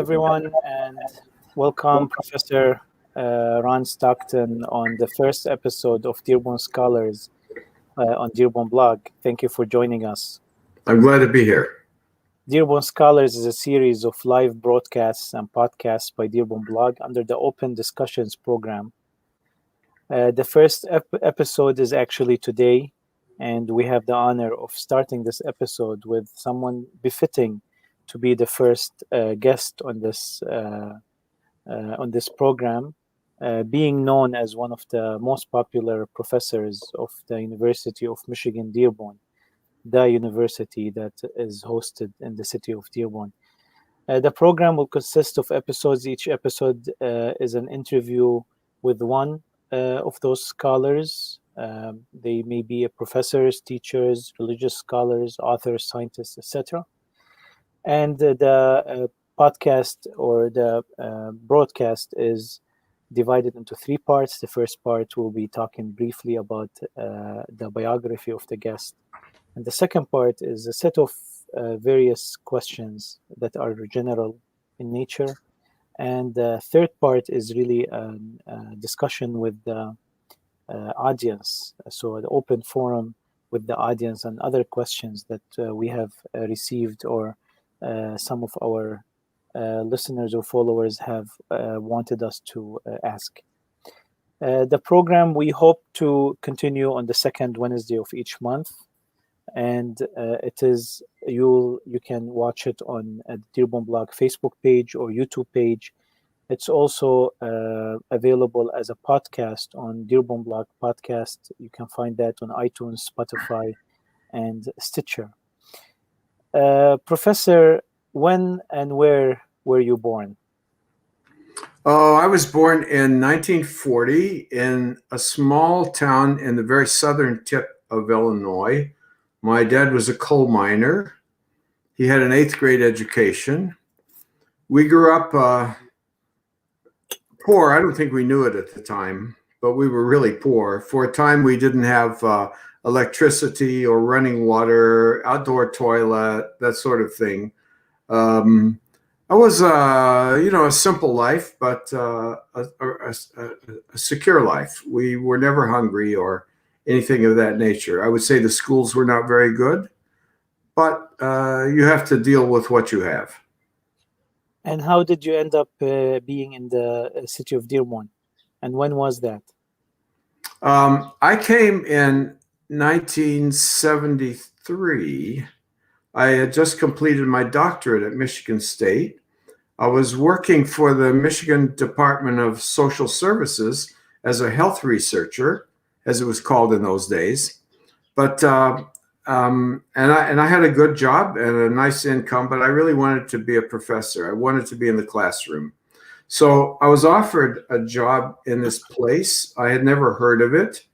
everyone, and welcome, Professor Ron Stockton, on the first episode of Dearborn Scholars on Dearborn Blog. Thank you for joining us. I'm glad to be here. Dearborn Scholars is a series of live broadcasts and podcasts by Dearborn Blog under the Open Discussions program. The first episode is actually today, and we have the honor of starting this episode with someone befitting to be the first guest on this program, being known as one of the most popular professors of the University of Michigan Dearborn, the university that is hosted in the city of Dearborn. The program will consist of episodes. Each episode is an interview with one of those scholars. They may be professors, teachers, religious scholars, authors, scientists, etc. And the podcast or the broadcast is divided into three parts. The first part will be talking briefly about the biography of the guest. And the second part is a set of various questions that are general in nature. And the third part is really a discussion with the audience. So an open forum with the audience and other questions that we have received or some of our listeners or followers have wanted us to ask. The program we hope to continue on the second Wednesday of each month, and it is you can watch it on the Dearborn Blog Facebook page or YouTube page. It's also available as a podcast on Dearborn Blog Podcast. You can find that on iTunes, Spotify, and Stitcher. Professor, when and where were you born? Oh, I was born in 1940 in a small town in the very southern tip of Illinois. My dad was a coal miner. He had an 8th grade education. We grew up poor. I don't think we knew it at the time, but we were really poor. For a time, we didn't have electricity or running water, outdoor toilet, that sort of thing. I was, a simple life, but a secure life. We were never hungry or anything of that nature. I would say the schools were not very good, but you have to deal with what you have. And how did you end up being in the city of Dearborn? And when was that? I came in 1973. I had just completed my doctorate at Michigan State. I was working for the Michigan Department of Social Services as a health researcher, as it was called in those days. But and I had a good job and a nice income, but I really wanted to be a professor. I wanted to be in the classroom. So I was offered a job in this place. I had never heard of it.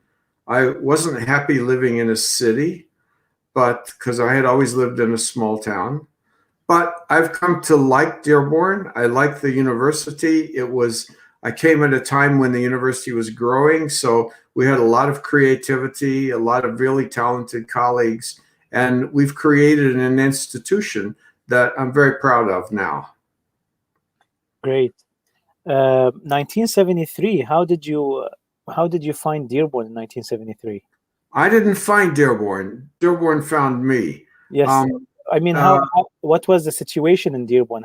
I wasn't happy living in a city, but because I had always lived in a small town. But I've come to like Dearborn. I like the university. I came at a time when the university was growing, so we had a lot of creativity, a lot of really talented colleagues, and we've created an institution that I'm very proud of now. Great. 1973. How did you find Dearborn in 1973? I didn't find Dearborn. Dearborn found me. Yes. What was the situation in Dearborn?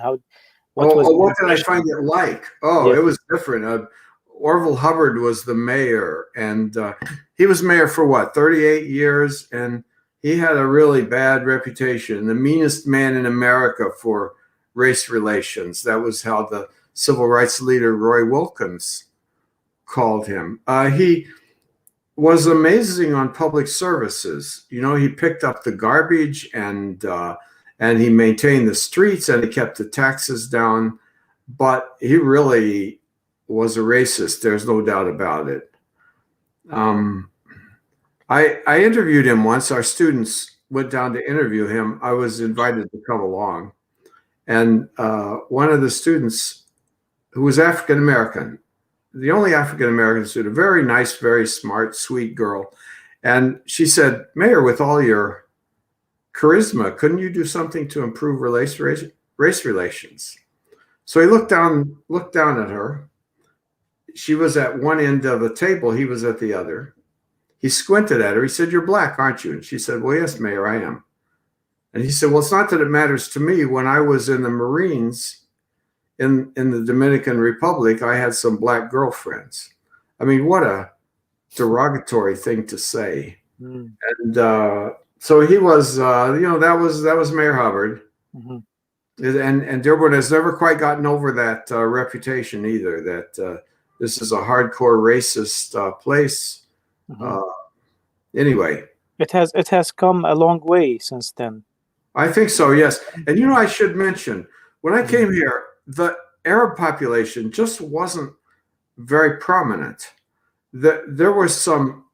What did I find it like? Oh, It was different. Orville Hubbard was the mayor, and he was mayor for 38 years, and he had a really bad reputation, the meanest man in America for race relations. That was how the civil rights leader Roy Wilkins called him. He was amazing on public services. He picked up the garbage and he maintained the streets and he kept the taxes down, but he really was a racist. There's no doubt about it. I interviewed him once. Our students went down to interview him. I was invited to come along. And one of the students, who was African-American, the only African-American student, a very nice, very smart, sweet girl. And she said, "Mayor, with all your charisma, couldn't you do something to improve race relations?" So he looked down at her. She was at one end of the table. He was at the other. He squinted at her. He said, "You're black, aren't you?" And she said, "Well, yes, Mayor, I am." And he said, "Well, it's not that it matters to me. When I was in the Marines in the Dominican Republic, I had some black girlfriends." I mean, what a derogatory thing to say. Mm. And so he was, that was Mayor Hubbard. Mm-hmm. And Dearborn has never quite gotten over that reputation either, that this is a hardcore racist place. Mm-hmm. Anyway. It has come a long way since then. I think so, yes. And I should mention, when I came here, the Arab population just wasn't very prominent. There were some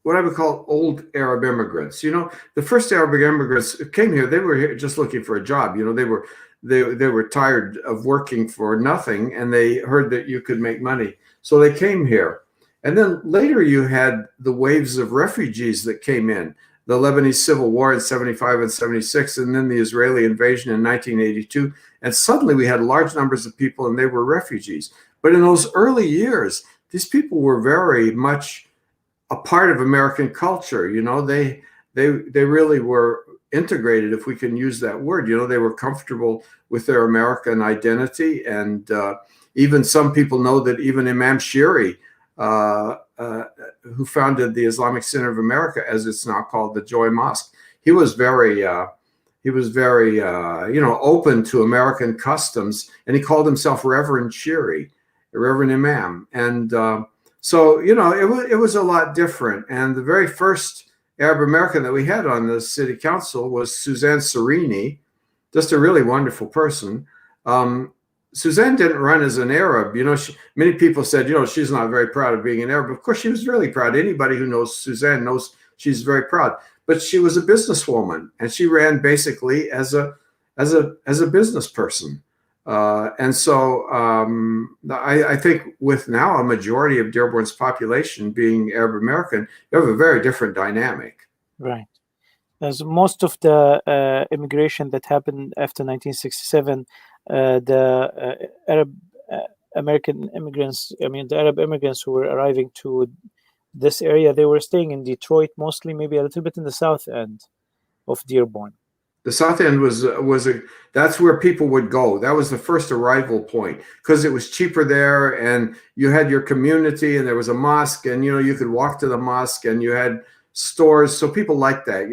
what I would call old Arab immigrants. The first Arab immigrants came here, they were here just looking for a job. They were tired of working for nothing, and they heard that you could make money. So they came here. And then later you had the waves of refugees that came in, the Lebanese Civil War in 75 and 76, and then the Israeli invasion in 1982. And suddenly we had large numbers of people, and they were refugees. But in those early years, these people were very much a part of American culture. They really were integrated, if we can use that word. They were comfortable with their American identity. And even some people know that even Imam Shiri, who founded the Islamic Center of America, as it's now called, the Joy Mosque, he was very open to American customs, and he called himself Reverend Shiri, Reverend Imam. And so it was a lot different. And the very first Arab American that we had on the city council was Suzanne Serini, just a really wonderful person. Suzanne didn't run as an Arab. Many people said, she's not very proud of being an Arab. Of course, she was really proud. Anybody who knows Suzanne knows she's very proud. But she was a businesswoman, and she ran basically as a business person. And so I think with now a majority of Dearborn's population being Arab American, you have a very different dynamic. Right. As most of the immigration that happened after 1967, the Arab American immigrants, the Arab immigrants who were arriving to this area, they were staying in Detroit mostly, maybe a little bit in the south end of Dearborn. The south end that's where people would go. That was the first arrival point, because it was cheaper there, and you had your community, and there was a mosque, and you could walk to the mosque, and you had stores. So people liked that,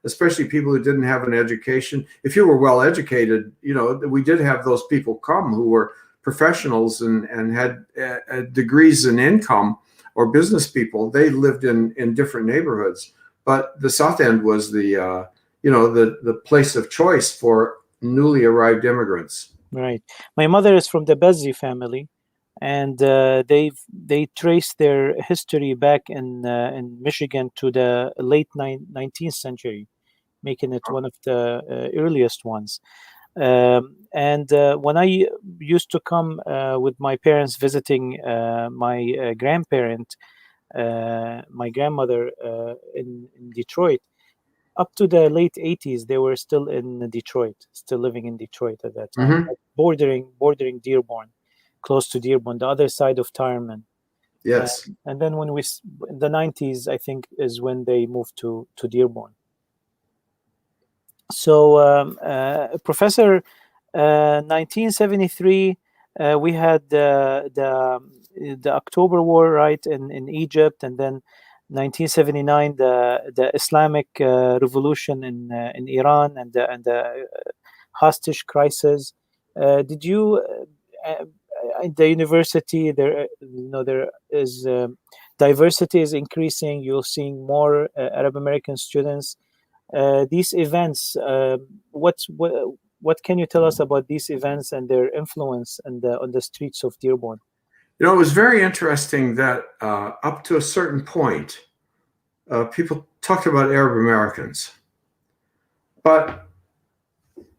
especially people who didn't have an education. If you were well educated, we did have those people come who were professionals and had degrees in income, or business people. They lived in different neighborhoods, but the south end was the place of choice for newly arrived immigrants. Right. My mother is from the Bezzi family, and they trace their history back in Michigan to the late 19th century, making it one of the earliest ones. And when I used to come with my parents visiting my grandparent, my grandmother in Detroit, up to the late 80s, they were still in Detroit, still living in Detroit at that time, Mm-hmm. bordering Dearborn, close to Dearborn, the other side of Tireman. Yes. And then in the 90s, I think, is when they moved to Dearborn. So, Professor, 1973, we had the October War, right, in Egypt, and then 1979, the Islamic revolution in Iran, and the hostage crisis. Did you at the university there is diversity is increasing? You're seeing more Arab American students. These events, what can you tell us about these events and their influence on the streets of Dearborn? It was very interesting that up to a certain point, people talked about Arab Americans. But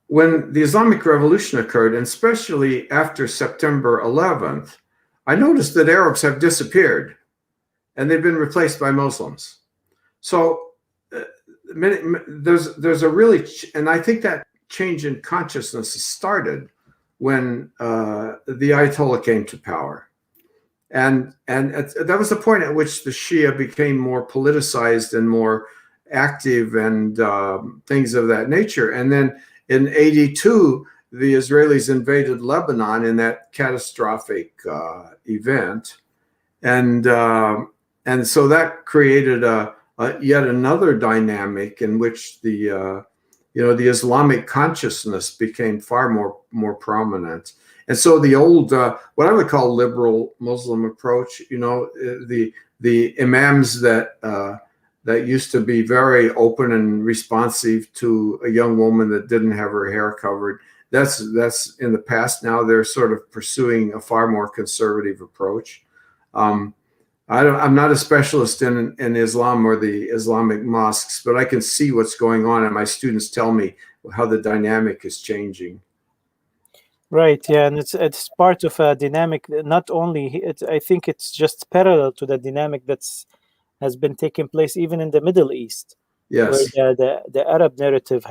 when the Islamic Revolution occurred, and especially after September 11th, I noticed that Arabs have disappeared, and they've been replaced by Muslims. So there's a really, and I think that change in consciousness started when the Ayatollah came to power. And that was the point at which the Shia became more politicized and more active and things of that nature. And then in 82, the Israelis invaded Lebanon in that catastrophic event. And so that created yet another dynamic in which the Islamic consciousness became far more prominent. And so the old, what I would call liberal Muslim approach, the imams that used to be very open and responsive to a young woman that didn't have her hair covered, that's in the past now. They're sort of pursuing a far more conservative approach. I'm not a specialist in Islam or the Islamic mosques, but I can see what's going on, and my students tell me how the dynamic is changing. Right. Yeah, and it's part of a dynamic. Not only I think it's just parallel to the dynamic has been taking place even in the Middle East. Yes. Where the Arab narrative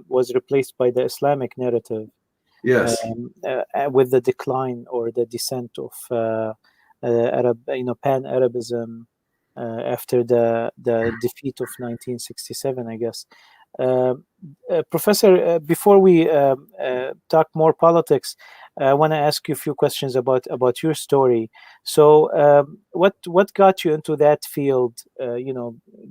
was replaced by the Islamic narrative. Yes. With the decline or the descent of Arab, Pan-Arabism after the defeat of 1967, I guess. Professor, before we talk more politics, I want to ask you a few questions about your story. So, what got you into that field?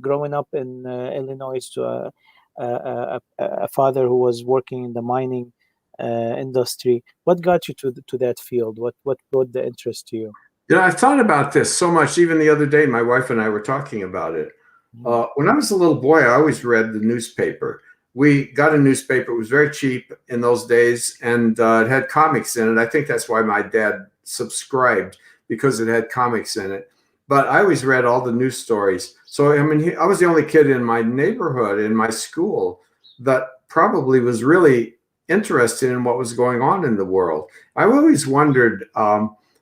Growing up in Illinois to a father who was working in the mining industry. What got you to that field? What brought the interest to you? I've thought about this so much. Even the other day, my wife and I were talking about it. When I was a little boy, I always read the newspaper. We got a newspaper. It was very cheap in those days, and it had comics in it. I think that's why my dad subscribed, because it had comics in it. But I always read all the news stories. So, I mean, I was the only kid in my neighborhood, in my school, that probably was really interested in what was going on in the world. I always wondered,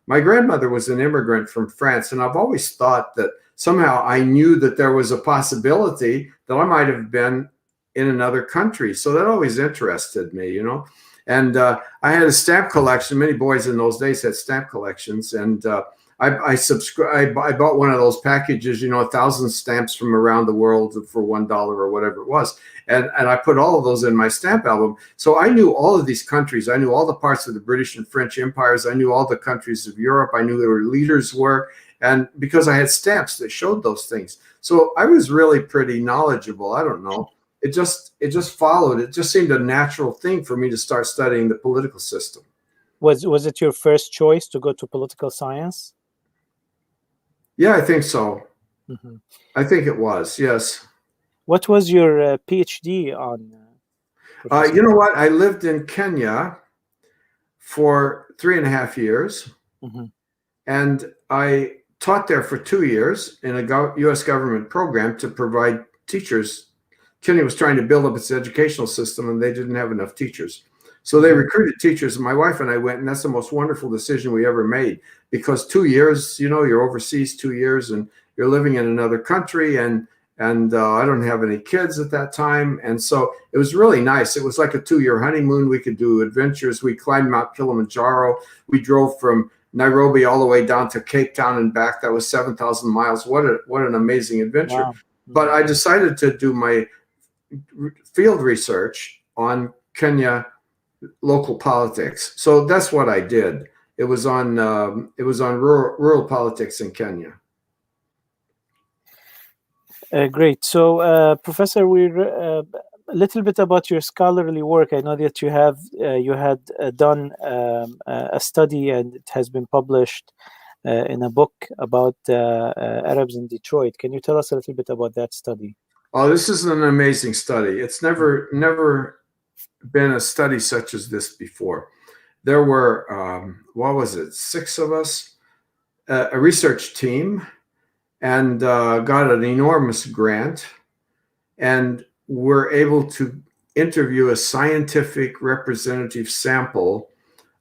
my grandmother was an immigrant from France, and I've always thought that somehow I knew that there was a possibility that I might have been in another country. So that always interested me, And I had a stamp collection. Many boys in those days had stamp collections, and I bought one of those packages, 1,000 stamps from around the world for $1 or whatever it was. And I put all of those in my stamp album. So I knew all of these countries. I knew all the parts of the British and French empires. I knew all the countries of Europe. I knew where leaders were. And because I had stamps that showed those things. So I was really pretty knowledgeable. I don't know. It just followed. It just seemed a natural thing for me to start studying the political system. Was it your first choice to go to political science? Yeah, I think so. Mm-hmm. I think it was, yes. What was your PhD on? You know what? I lived in Kenya for 3.5 years. Mm-hmm. And I taught there for 2 years in a U.S. government program to provide teachers. Kenya was trying to build up its educational system, and they didn't have enough teachers. So they recruited teachers, and my wife and I went, and that's the most wonderful decision we ever made, because 2 years, you're overseas 2 years, and you're living in another country, and I don't have any kids at that time. And so it was really nice. It was like a 2-year honeymoon. We could do adventures. We climbed Mount Kilimanjaro. We drove from Nairobi all the way down to Cape Town and back. That was 7,000 miles. What an amazing adventure. Wow. But I decided to do my field research on Kenya local politics. So that's what I did. It was on rural politics in Kenya. Great. So, Professor, we're a little bit about your scholarly work. I know that you had done a study, and it has been published in a book about Arabs in Detroit. Can you tell us a little bit about that study? Oh, this is an amazing study. It's never been a study such as this before. There were, 6 of us, a research team, and got an enormous grant, and were able to interview a scientific representative sample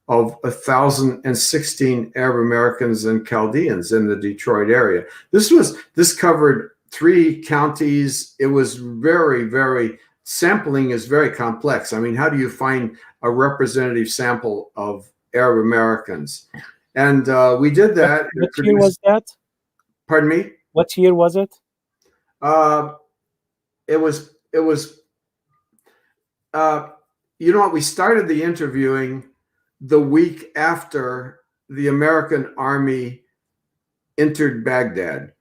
of 1,016 Arab Americans and Chaldeans in the Detroit area. This covered 3 counties. It was very, very sampling is very complex. I mean, how do you find a representative sample of Arab Americans? And we did that. What year was that? Pardon me? What year was it? It was, you know what? We started the interviewing the week after the American Army entered Baghdad.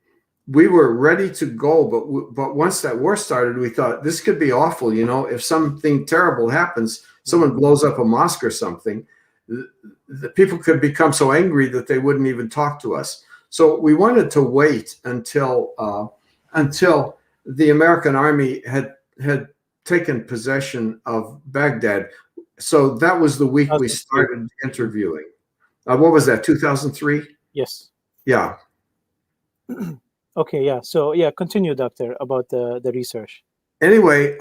We were ready to go, but once that war started, we thought this could be awful. You know, if something terrible happens, someone blows up a mosque or something, the people could become so angry that they wouldn't even talk to us. So we wanted to wait until the American Army had taken possession of Baghdad. So that was the week we started interviewing. What was that, 2003? Yes. Yeah. Okay, yeah. So, yeah, continue, Doctor, about the research. Anyway,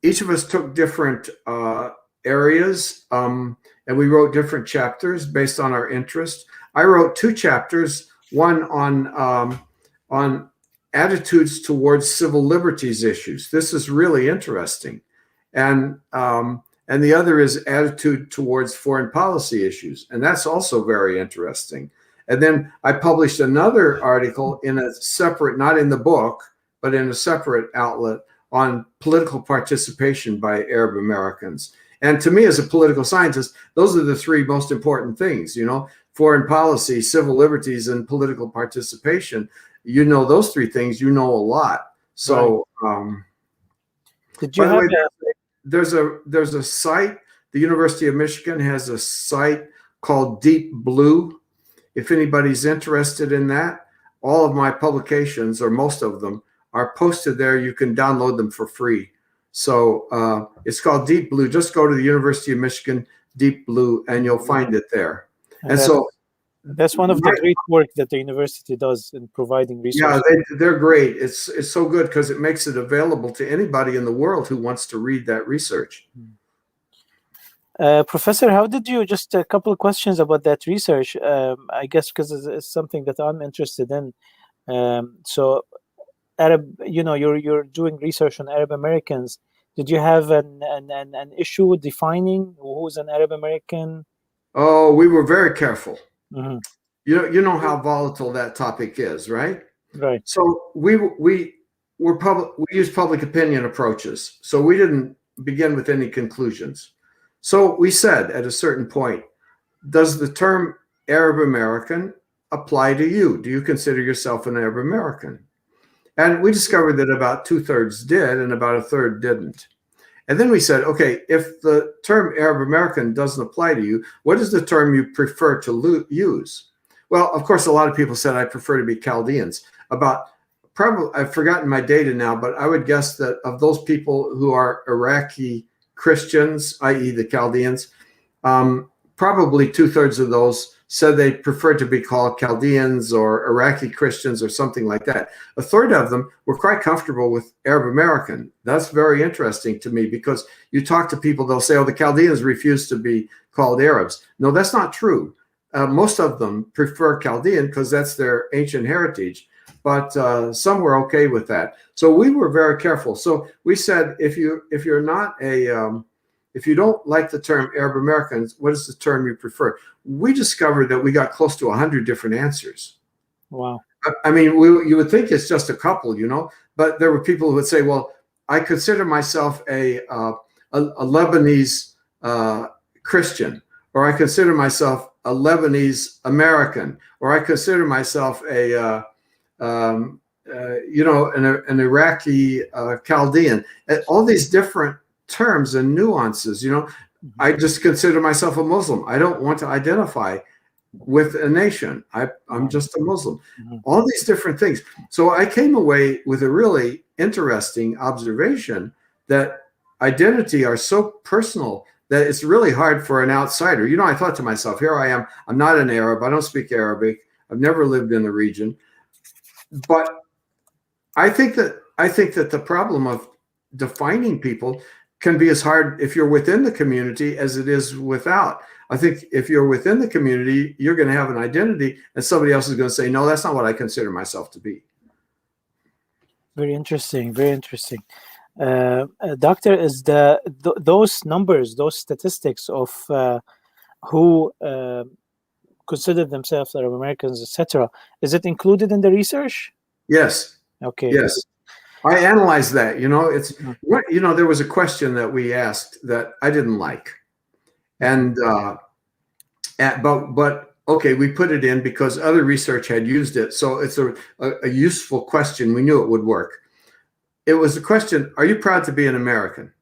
each of us took different areas, and we wrote different chapters based on our interest. I wrote 2 chapters, one on attitudes towards civil liberties issues. This is really interesting. And the other is attitude towards foreign policy issues. And that's also very interesting. And then I published another article in a separate, not in the book, but in a separate outlet on political participation by Arab Americans. And to me, as a political scientist, those are the 3 most important things, you know, foreign policy, civil liberties, and political participation. You know those 3 things, you know a lot. So, did you have there's a site, the University of Michigan has a site called Deep Blue. If anybody's interested in that, all of my publications, or most of them, are posted there. You can download them for free. So it's called Deep Blue. Just go to the University of Michigan, Deep Blue, and you'll find it there. And so that's one of the great work that the university does in providing research. Yeah, they're great. It's so good because it makes it available to anybody in the world who wants to read that research. Professor, how did you, just a couple of questions about that research, I guess because it's something that I'm interested in. So Arab, you know, you're doing research on Arab Americans. Did you have an issue defining who's an Arab American? Oh, we were very careful. Mm-hmm. You know how volatile that topic is, right? Right. So we used public opinion approaches. So we didn't begin with any conclusions. So we said at a certain point, does the term Arab American apply to you? Do you consider yourself an Arab American? And we discovered that about 2/3 did and about 1/3 didn't. And then we said, okay, if the term Arab American doesn't apply to you, what is the term you prefer to use? Well, of course, a lot of people said I prefer to be Chaldeans. I've forgotten my data now, but I would guess that of those people who are Iraqi Christians, i.e. the Chaldeans, probably 2/3 of those said they preferred to be called Chaldeans or Iraqi Christians or something like that. 1/3 of them were quite comfortable with Arab American. That's very interesting to me because you talk to people, they'll say, oh, the Chaldeans refuse to be called Arabs. No, that's not true. Most of them prefer Chaldean because that's their ancient heritage, but some were okay with that. So we were very careful. So we said, if you don't like the term Arab Americans, what is the term you prefer? We discovered that we got close to 100 different answers. Wow. I mean, you would think it's just a couple, you know, but there were people who would say, well, I consider myself a Lebanese Christian, or I consider myself a Lebanese American, or I consider myself an Iraqi Chaldean. All these different terms and nuances, you know. I just consider myself a Muslim. I don't want to identify with a nation. I'm just a Muslim. All these different things. So I came away with a really interesting observation that identity are so personal that it's really hard for an outsider. You know, I thought to myself, here I am. I'm not an Arab. I don't speak Arabic. I've never lived in the region. But I think that the problem of defining people can be as hard if you're within the community as it is without. I think if you're within the community, you're going to have an identity and somebody else is going to say, no, that's not what I consider myself to be. Very interesting. Very interesting. Doctor, is those numbers, those statistics of who consider themselves Arab Americans, etc., is it included in the research? Yes. Okay. Yes. I analyzed that. There was a question that we asked that I didn't like. And but okay, we put it in because other research had used it. So it's a useful question. We knew it would work. It was the question, are you proud to be an American?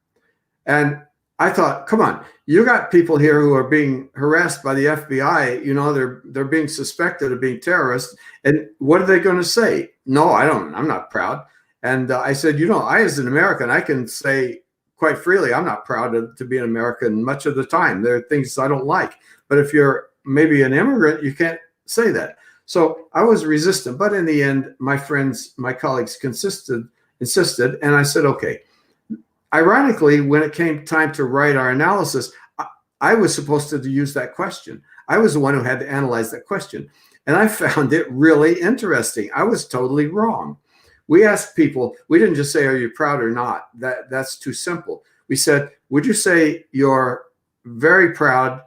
And I thought, come on, you got people here who are being harassed by the FBI. They're being suspected of being terrorists. And what are they going to say? No, I'm not proud. And I said, I, as an American, I can say quite freely, I'm not proud to be an American much of the time. There are things I don't like. But if you're maybe an immigrant, you can't say that. So I was resistant. But in the end, my colleagues insisted. And I said, okay. Ironically, when it came time to write our analysis, I was supposed to use that question. I was the one who had to analyze that question. And I found it really interesting. I was totally wrong. We asked people, we didn't just say, are you proud or not? That's too simple. We said, would you say you're very proud,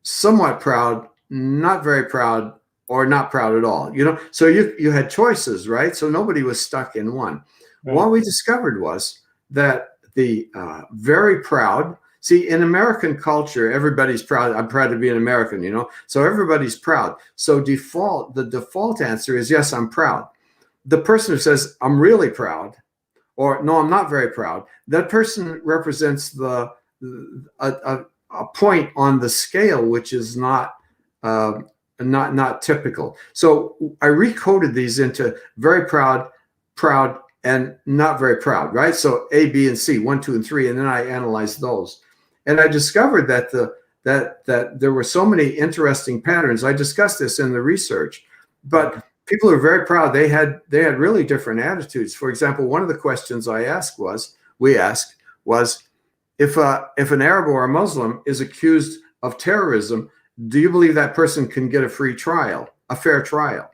somewhat proud, not very proud, or not proud at all? So you had choices, right? So nobody was stuck in one. Right. What we discovered was that the very proud, see, in American culture, everybody's proud. I'm proud to be an American, so everybody's proud. So the default answer is, yes, I'm proud. The person who says, I'm really proud, or no, I'm not very proud, that person represents a point on the scale which is not typical. So I recoded these into very proud, and not very proud, right? So A, B, and C, 1, 2, and 3, and then I analyzed those. And I discovered that that there were so many interesting patterns. I discussed this in the research, but people who are very proud, they had really different attitudes. For example, one of the questions we asked was, if an Arab or a Muslim is accused of terrorism, do you believe that person can get a fair trial?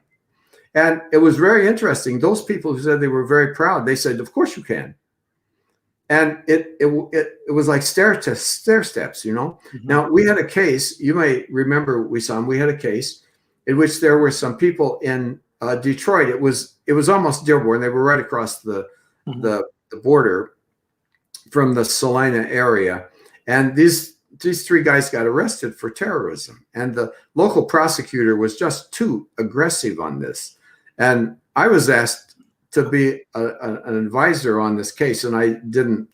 And it was very interesting. Those people who said they were very proud, they said, of course you can. And it was like stair steps, Mm-hmm. Now, we had a case, you may remember, Wissam, we had a case in which there were some people in Detroit. It was almost Dearborn. They were right across the border from the Salina area. And these 3 guys got arrested for terrorism. And the local prosecutor was just too aggressive on this. And I was asked to be an advisor on this case, and I didn't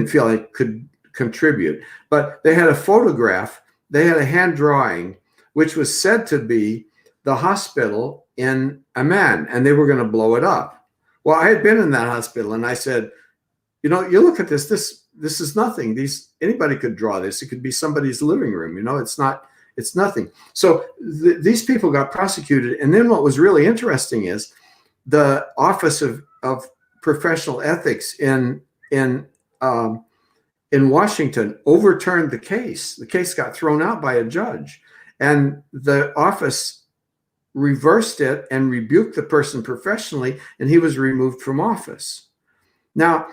feel I could contribute. But they had a photograph, they had a hand drawing, which was said to be the hospital in Amman, and they were going to blow it up. Well, I had been in that hospital, and I said, you look at this is nothing. Anybody could draw this. It could be somebody's living room. It's nothing. So these people got prosecuted. And then what was really interesting is the Office of Professional Ethics in Washington overturned the case. The case got thrown out by a judge, and the office reversed it and rebuked the person professionally, and he was removed from office. Now,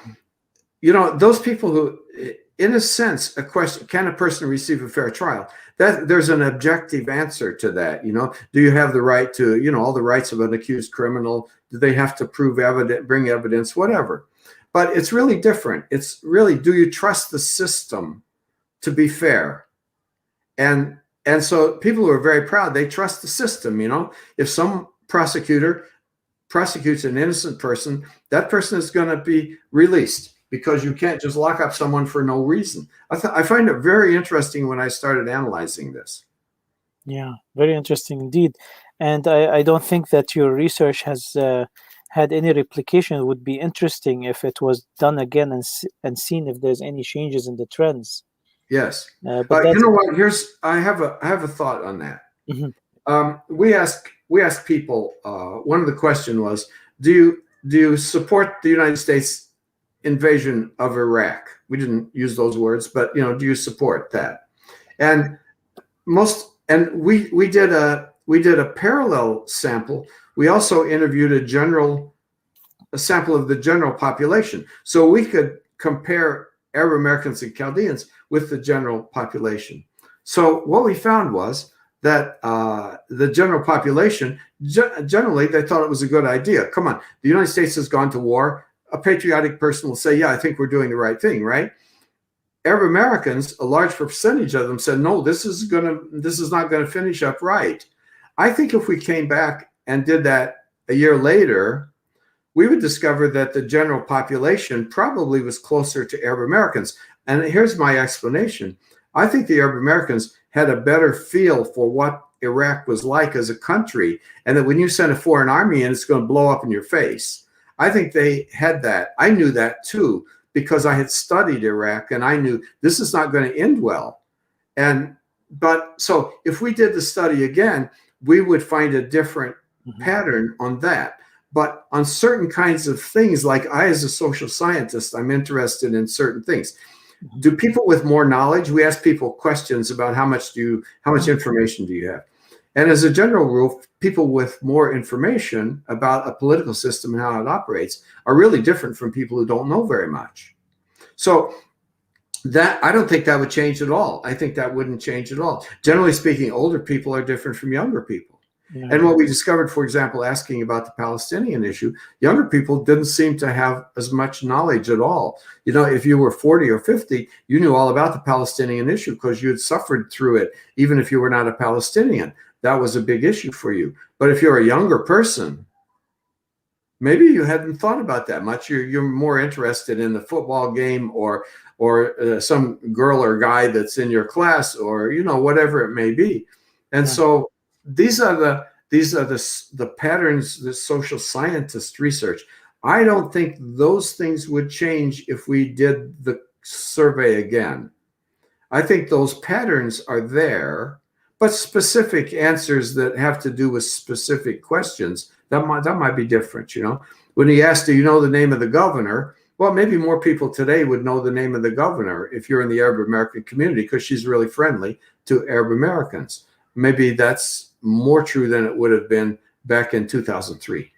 those people who, in a sense, a question, can a person receive a fair trial? That there's an objective answer to that. Do you have the right to, all the rights of an accused criminal? Do they have to bring evidence, whatever? But it's really different. It's really, do you trust the system to be fair? And so people who are very proud, they trust the system. If some prosecutor prosecutes an innocent person, that person is going to be released, because you can't just lock up someone for no reason. I find it very interesting when I started analyzing this. Yeah, very interesting indeed. And I don't think that your research has had any replication. It would be interesting if it was done again and seen if there's any changes in the trends. Yes. But you know what? I have a thought on that. Mm-hmm. We asked people, one of the questions was, do you support the United States invasion of Iraq? We didn't use those words, but do you support that? And we did a parallel sample. We also interviewed a general a sample of the general population. So we could compare Arab Americans and Chaldeans with the general population. So what we found was that the general population, generally, they thought it was a good idea. Come on, the United States has gone to war. A patriotic person will say, yeah, I think we're doing the right thing, right? Arab Americans, a large percentage of them said, no, this is not going to finish up right. I think if we came back and did that a year later, we would discover that the general population probably was closer to Arab Americans. And here's my explanation. I think the Arab Americans had a better feel for what Iraq was like as a country, and that when you send a foreign army in, it's going to blow up in your face. I think they had that. I knew that too, because I had studied Iraq, and I knew this is not going to end well. But so if we did the study again, we would find a different pattern on that. But on certain kinds of things, like I, as a social scientist, I'm interested in certain things. Do people with more knowledge, we ask people questions about how much information do you have? And as a general rule, people with more information about a political system and how it operates are really different from people who don't know very much. So that, I don't think that would change at all. I think that wouldn't change at all. Generally speaking, older people are different from younger people. Yeah. And what we discovered, for example, asking about the Palestinian issue, younger people didn't seem to have as much knowledge at all. You know, if you were 40 or 50, you knew all about the Palestinian issue because you had suffered through it, even if you were not a Palestinian. That was a big issue for you. But if you're a younger person, maybe you hadn't thought about that much. You're more interested in the football game or some girl or guy that's in your class, or, you know, whatever it may be. And so these are the patterns that social scientists research. I don't think those things would change if we did the survey again. I think those patterns are there, but specific answers that have to do with specific questions, that might be different. You know, when he asked, do you know the name of the governor? Well, maybe more people today would know the name of the governor if you're in the Arab American community, because she's really friendly to Arab Americans. Maybe that's more true than it would have been back in 2003.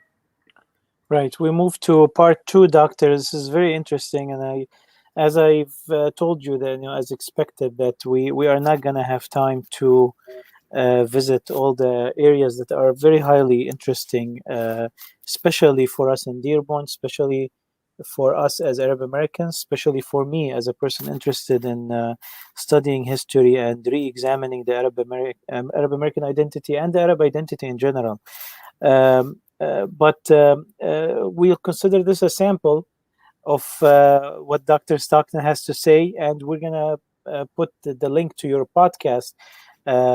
Right. We move to part 2, Doctor. This is very interesting, and as I've told you, that, you know, as expected, that we are not going to have time to visit all the areas that are very highly interesting, especially for us in Dearborn, especially for us as Arab Americans, especially for me as a person interested in studying history and re-examining the Arab American identity and the Arab identity in general. But we'll consider this a sample of what Dr. Stockton has to say, and we're going to put the link to your podcast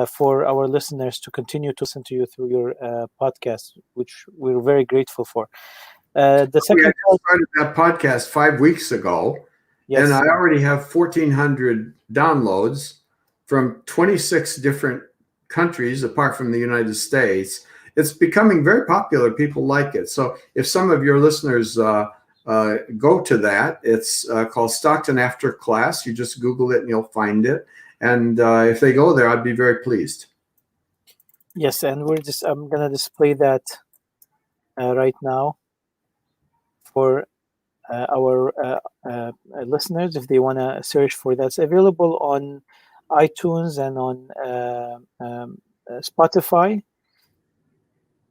for our listeners to continue to listen to you through your podcast, which we're very grateful for. The second started that podcast 5 weeks ago, and I already have 1,400 downloads from 26 different countries apart from the United States. It's becoming very popular. People like it. So if some of your listeners go to that, it's called Stockton After Class. You just Google it and you'll find it. And if they go there, I'd be very pleased. Yes, and I'm going to display that right now for our listeners, if they want to search for that. It's available on iTunes and on Spotify.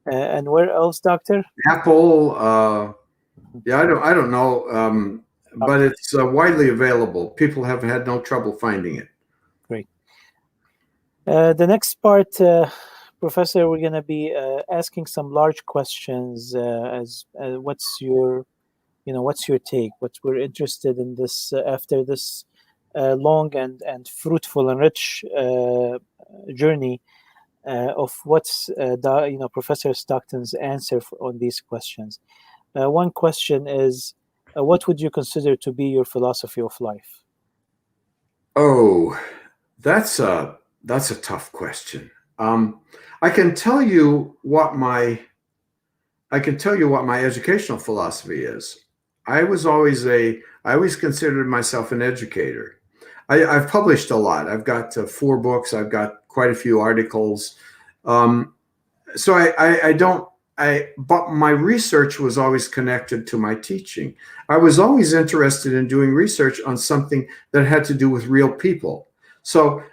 And where else, Doctor? Apple. I don't know, but it's widely available. People have had no trouble finding it. Great. The next part, Professor, we're going to be asking some large questions. As what's your take? What we're interested in this after this long and fruitful and rich journey of what's Professor Stockton's answer on these questions. One question is, what would you consider to be your philosophy of life? Oh, that's a tough question. I can tell you what my educational philosophy is. I always considered myself an educator. I've published a lot. I've got 4 books. I've got quite a few articles. So I don't but my research was always connected to my teaching. I was always interested in doing research on something that had to do with real people. So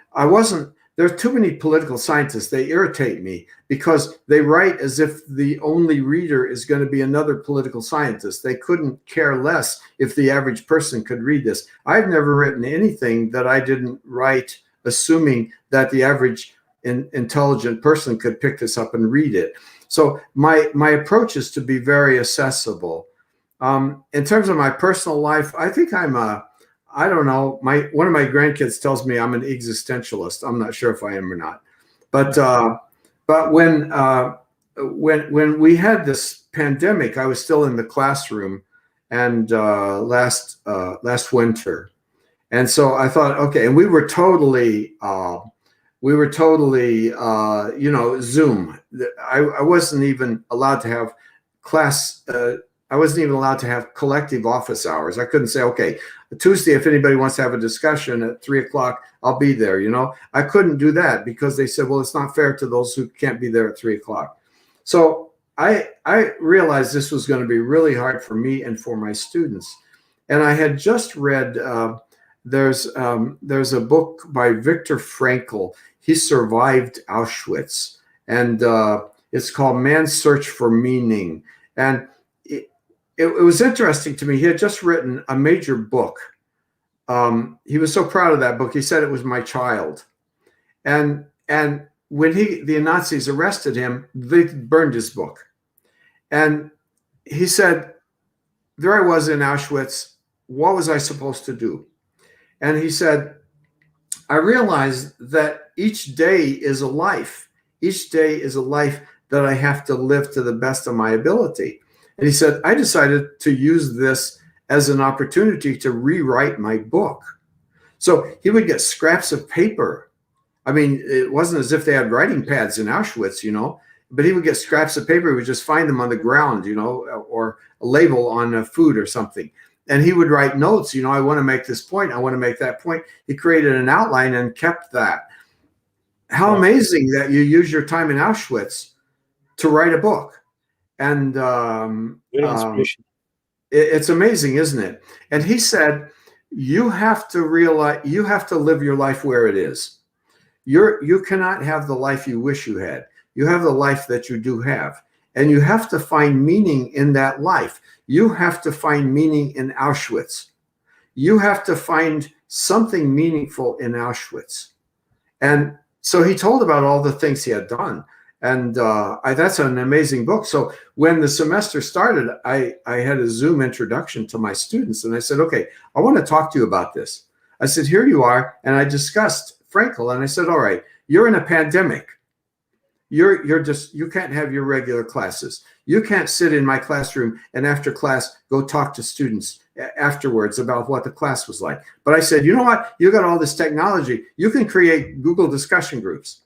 there are too many political scientists. They irritate me because they write as if the only reader is going to be another political scientist. They couldn't care less if the average person could read this. I've never written anything that I didn't write assuming that the average intelligent person could pick this up and read it. So my approach is to be very accessible. In terms of my personal life, I think I don't know. One of my grandkids tells me I'm an existentialist. I'm not sure if I am or not. But when we had this pandemic, I was still in the classroom, and last winter, and so I thought, okay, and we were totally Zoom. I wasn't even allowed to have class. I wasn't even allowed to have collective office hours. I couldn't say, okay, Tuesday, if anybody wants to have a discussion at 3:00, I'll be there. I couldn't do that because they said, well, it's not fair to those who can't be there at 3:00. So I realized this was going to be really hard for me and for my students. And I had just read, there's a book by Viktor Frankl. He survived Auschwitz, and it's called Man's Search for Meaning. And it was interesting to me. He had just written a major book. He was so proud of that book. He said it was my child. And when the Nazis arrested him, they burned his book. And he said, there I was in Auschwitz. What was I supposed to do? And he said, I realized that each day is a life. Each day is a life that I have to live to the best of my ability. And he said, I decided to use this as an opportunity to rewrite my book. So he would get scraps of paper. I mean, it wasn't as if they had writing pads in Auschwitz, but he would get scraps of paper. He would just find them on the ground, or a label on food or something. And he would write notes, I want to make this point. I want to make that point. He created an outline and kept that. How amazing that you use your time in Auschwitz to write a book. And it's amazing, isn't it? And he said, you have to realize, you have to live your life where it is. You cannot have the life you wish you had. You have the life that you do have. And you have to find meaning in that life. You have to find meaning in Auschwitz. You have to find something meaningful in Auschwitz. And so he told about all the things he had done. And that's an amazing book. So when the semester started, I had a Zoom introduction to my students. And I said, okay, I want to talk to you about this. I said, here you are. And I discussed Frankl. And I said, all right, you're in a pandemic. You can't have your regular classes. You can't sit in my classroom and after class go talk to students afterwards about what the class was like. But I said, you know what? You got all this technology. You can create Google discussion groups.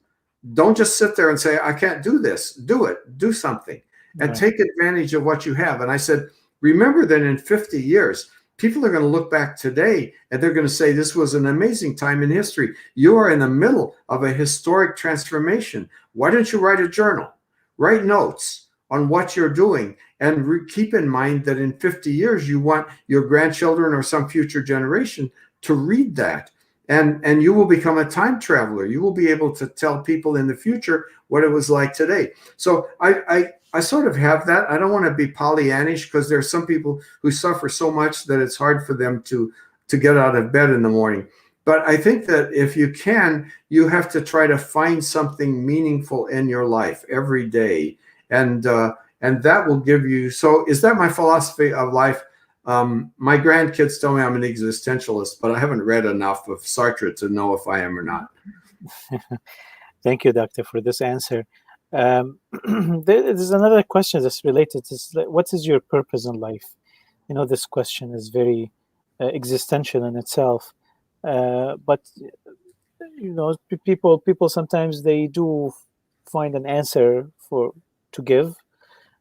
Don't just sit there and say, I can't do this. Do it. Do something. And take advantage of what you have. And I said, remember that in 50 years, people are going to look back today and they're going to say this was an amazing time in history. You are in the middle of a historic transformation. Why don't you write a journal? Write notes on what you're doing, and keep in mind that in 50 years, you want your grandchildren or some future generation to read that. And you will become a time traveler. You will be able to tell people in the future what it was like today. So I sort of have that. I don't want to be Pollyannish because there are some people who suffer so much that it's hard for them to get out of bed in the morning. But I think that if you can, you have to try to find something meaningful in your life every day. And that will give you, so is that my philosophy of life? My grandkids tell me I'm an existentialist, but I haven't read enough of Sartre to know if I am or not. Thank you, Doctor, for this answer. There's another question that's related. What is your purpose in life? This question is very existential in itself. But people sometimes they do find an answer to give.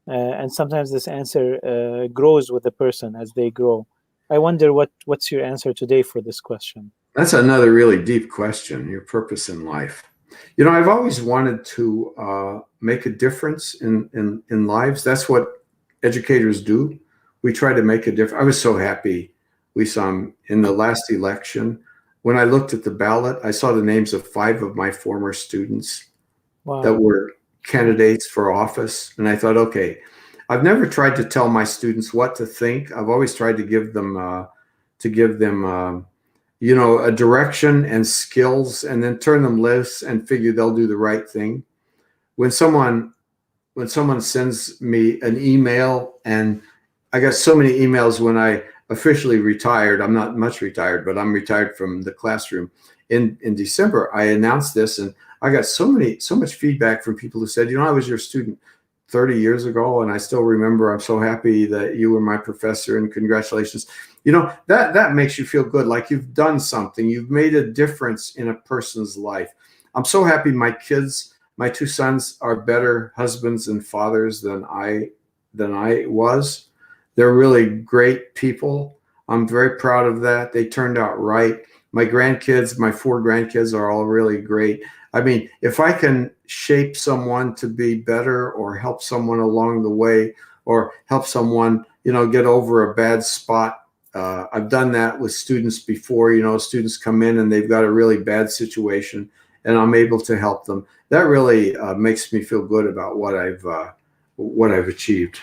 And sometimes this answer grows with the person as they grow. I wonder what's your answer today for this question? That's another really deep question, your purpose in life. You know, I've always wanted to make a difference in lives. That's what educators do. We try to make a difference. I was so happy, Wissam, in the last election. When I looked at the ballot, I saw the names of 5 of my former students that were candidates for office. And I thought, okay, I've never tried to tell my students what to think. I've always tried to give them you know, a direction and skills, and then turn them loose and figure they'll do the right thing. When someone sends me an email, and I got so many emails when I officially retired. I'm not much retired, but I'm retired from the classroom. In December, I announced this, and I got so much feedback from people who said, you know, I was your student 30 years ago, and I still remember. I'm so happy that you were my professor, and congratulations. You know, that makes you feel good, like you've done something. You've made a difference in a person's life. I'm so happy my kids, my 2 sons, are better husbands and fathers than I was. They're really great people. I'm very proud of that. They turned out right. My grandkids, my 4 grandkids, are all really great. I mean, if I can shape someone to be better, or help someone along the way, or help someone, you know, get over a bad spot. I've done that with students before. You know, students come in and they've got a really bad situation, and I'm able to help them. That really makes me feel good about what I've achieved.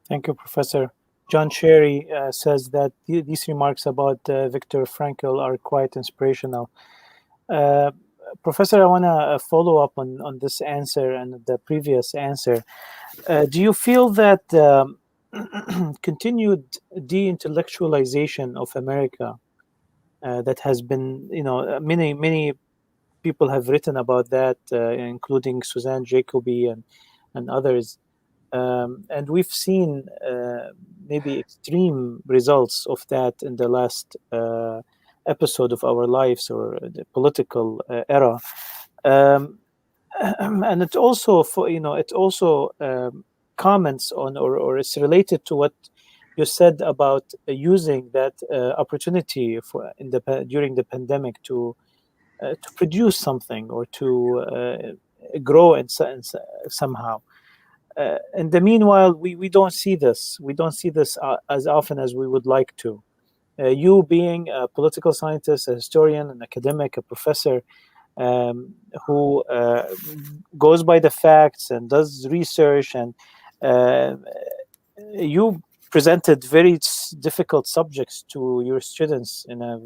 Thank you, Professor. John Cherry says that these remarks about Viktor Frankl are quite inspirational. Professor, I want to follow up on this answer and the previous answer. Do you feel that continued de-intellectualization of America that has been, you know, many people have written about that, including Suzanne Jacoby and others, and we've seen maybe extreme results of that in the last episode of our lives, or the political era, and it also, comments on, or it's related to what you said about using that opportunity during the pandemic to produce something, or to grow somehow. In the meanwhile, we don't see this. We don't see this as often as we would like to. You being a political scientist, a historian, an academic, a professor, who goes by the facts and does research, and you presented very difficult subjects to your students in a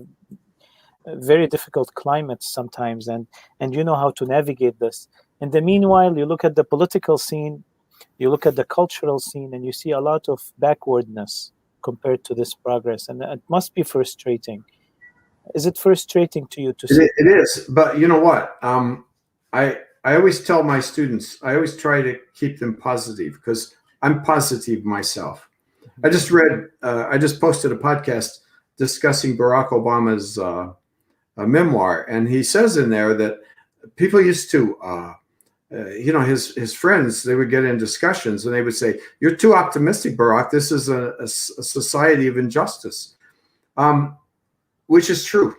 very difficult climate sometimes, and you know how to navigate this. In the meanwhile, you look at the political scene, you look at the cultural scene, and you see a lot of backwardness compared to this progress, and it must be frustrating. Is it frustrating to you to see? It is, but you know what? I always tell my students, I always try to keep them positive, because I'm positive myself. I just posted a podcast discussing Barack Obama's memoir, and he says in there that people used to, you know, his friends, they would get in discussions and they would say, "You're too optimistic, Barack. This is a society of injustice," which is true.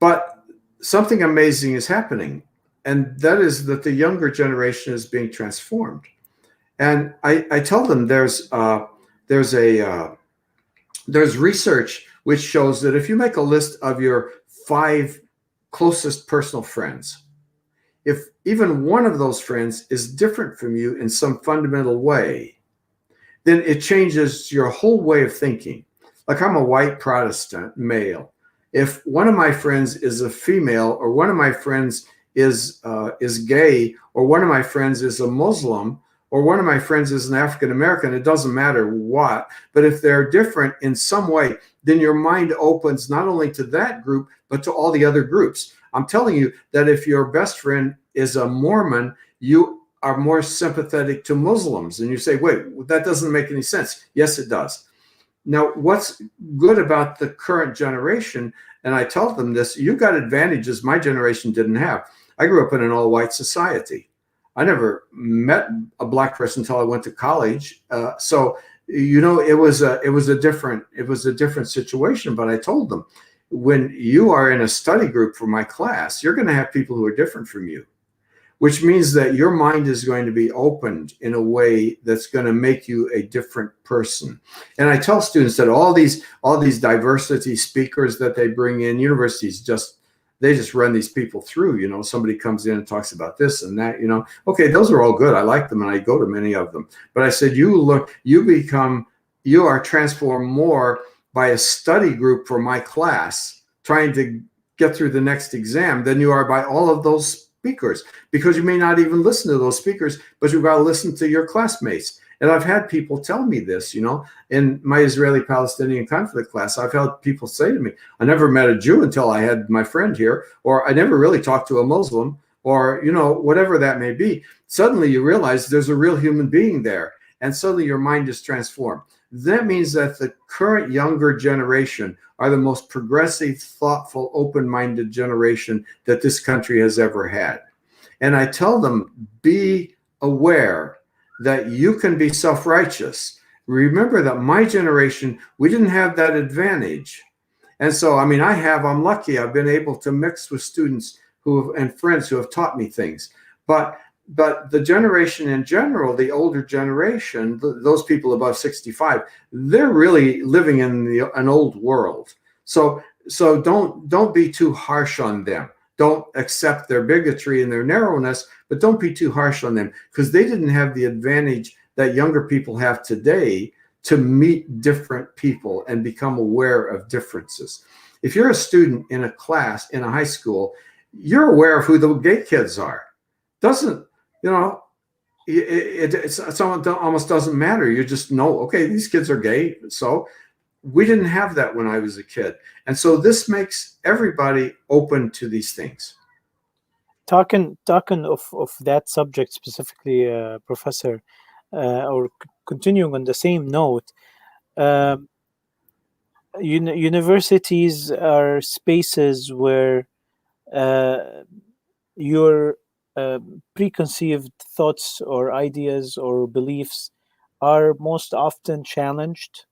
But something amazing is happening, and that is that the younger generation is being transformed. And I tell them there's research which shows that if you make a list of your 5 closest personal friends, if even one of those friends is different from you in some fundamental way, then it changes your whole way of thinking. Like, I'm a white Protestant male. If one of my friends is a female, or one of my friends is gay, or one of my friends is a Muslim, or one of my friends is an African American, it doesn't matter what, but if they're different in some way, then your mind opens not only to that group, but to all the other groups. I'm telling you that if your best friend is a Mormon, you are more sympathetic to Muslims. And you say, wait, that doesn't make any sense. Yes, it does. Now, what's good about the current generation, and I tell them this, you've got advantages my generation didn't have. I grew up in an all-white society. I never met a black person until I went to college. So, you know, it was a different situation. But I told them, when you are in a study group for my class, you're going to have people who are different from you, which means that your mind is going to be opened in a way that's going to make you a different person. And I tell students that all these diversity speakers that they bring in, universities just run these people through. Somebody comes in and talks about this and that, okay, those are all good. I like them and I go to many of them. But I said, you are transformed more by a study group for my class trying to get through the next exam than you are by all of those speakers, because you may not even listen to those speakers, but you've got to listen to your classmates. And I've had people tell me this, in my Israeli-Palestinian conflict class. I've had people say to me, I never met a Jew until I had my friend here, or I never really talked to a Muslim, or, whatever that may be. Suddenly you realize there's a real human being there, and suddenly your mind is transformed. That means that the current younger generation are the most progressive, thoughtful, open-minded generation that this country has ever had. And I tell them, be aware that you can be self-righteous. Remember that my generation, we didn't have that advantage. And so, I'm lucky. I've been able to mix with students and friends who have taught me things. But the generation in general, the older generation, those people above 65, they're really living in an old world. So don't be too harsh on them. Don't accept their bigotry and their narrowness, but don't be too harsh on them, because they didn't have the advantage that younger people have today to meet different people and become aware of differences. If you're a student in a class in a high school, you're aware of who the gay kids are. It almost doesn't matter. You just know, okay, these kids are gay. So we didn't have that when I was a kid. And so this makes everybody open to these things. Talking of that subject specifically, Professor, or continuing on the same note, universities are spaces where your preconceived thoughts or ideas or beliefs are most often challenged,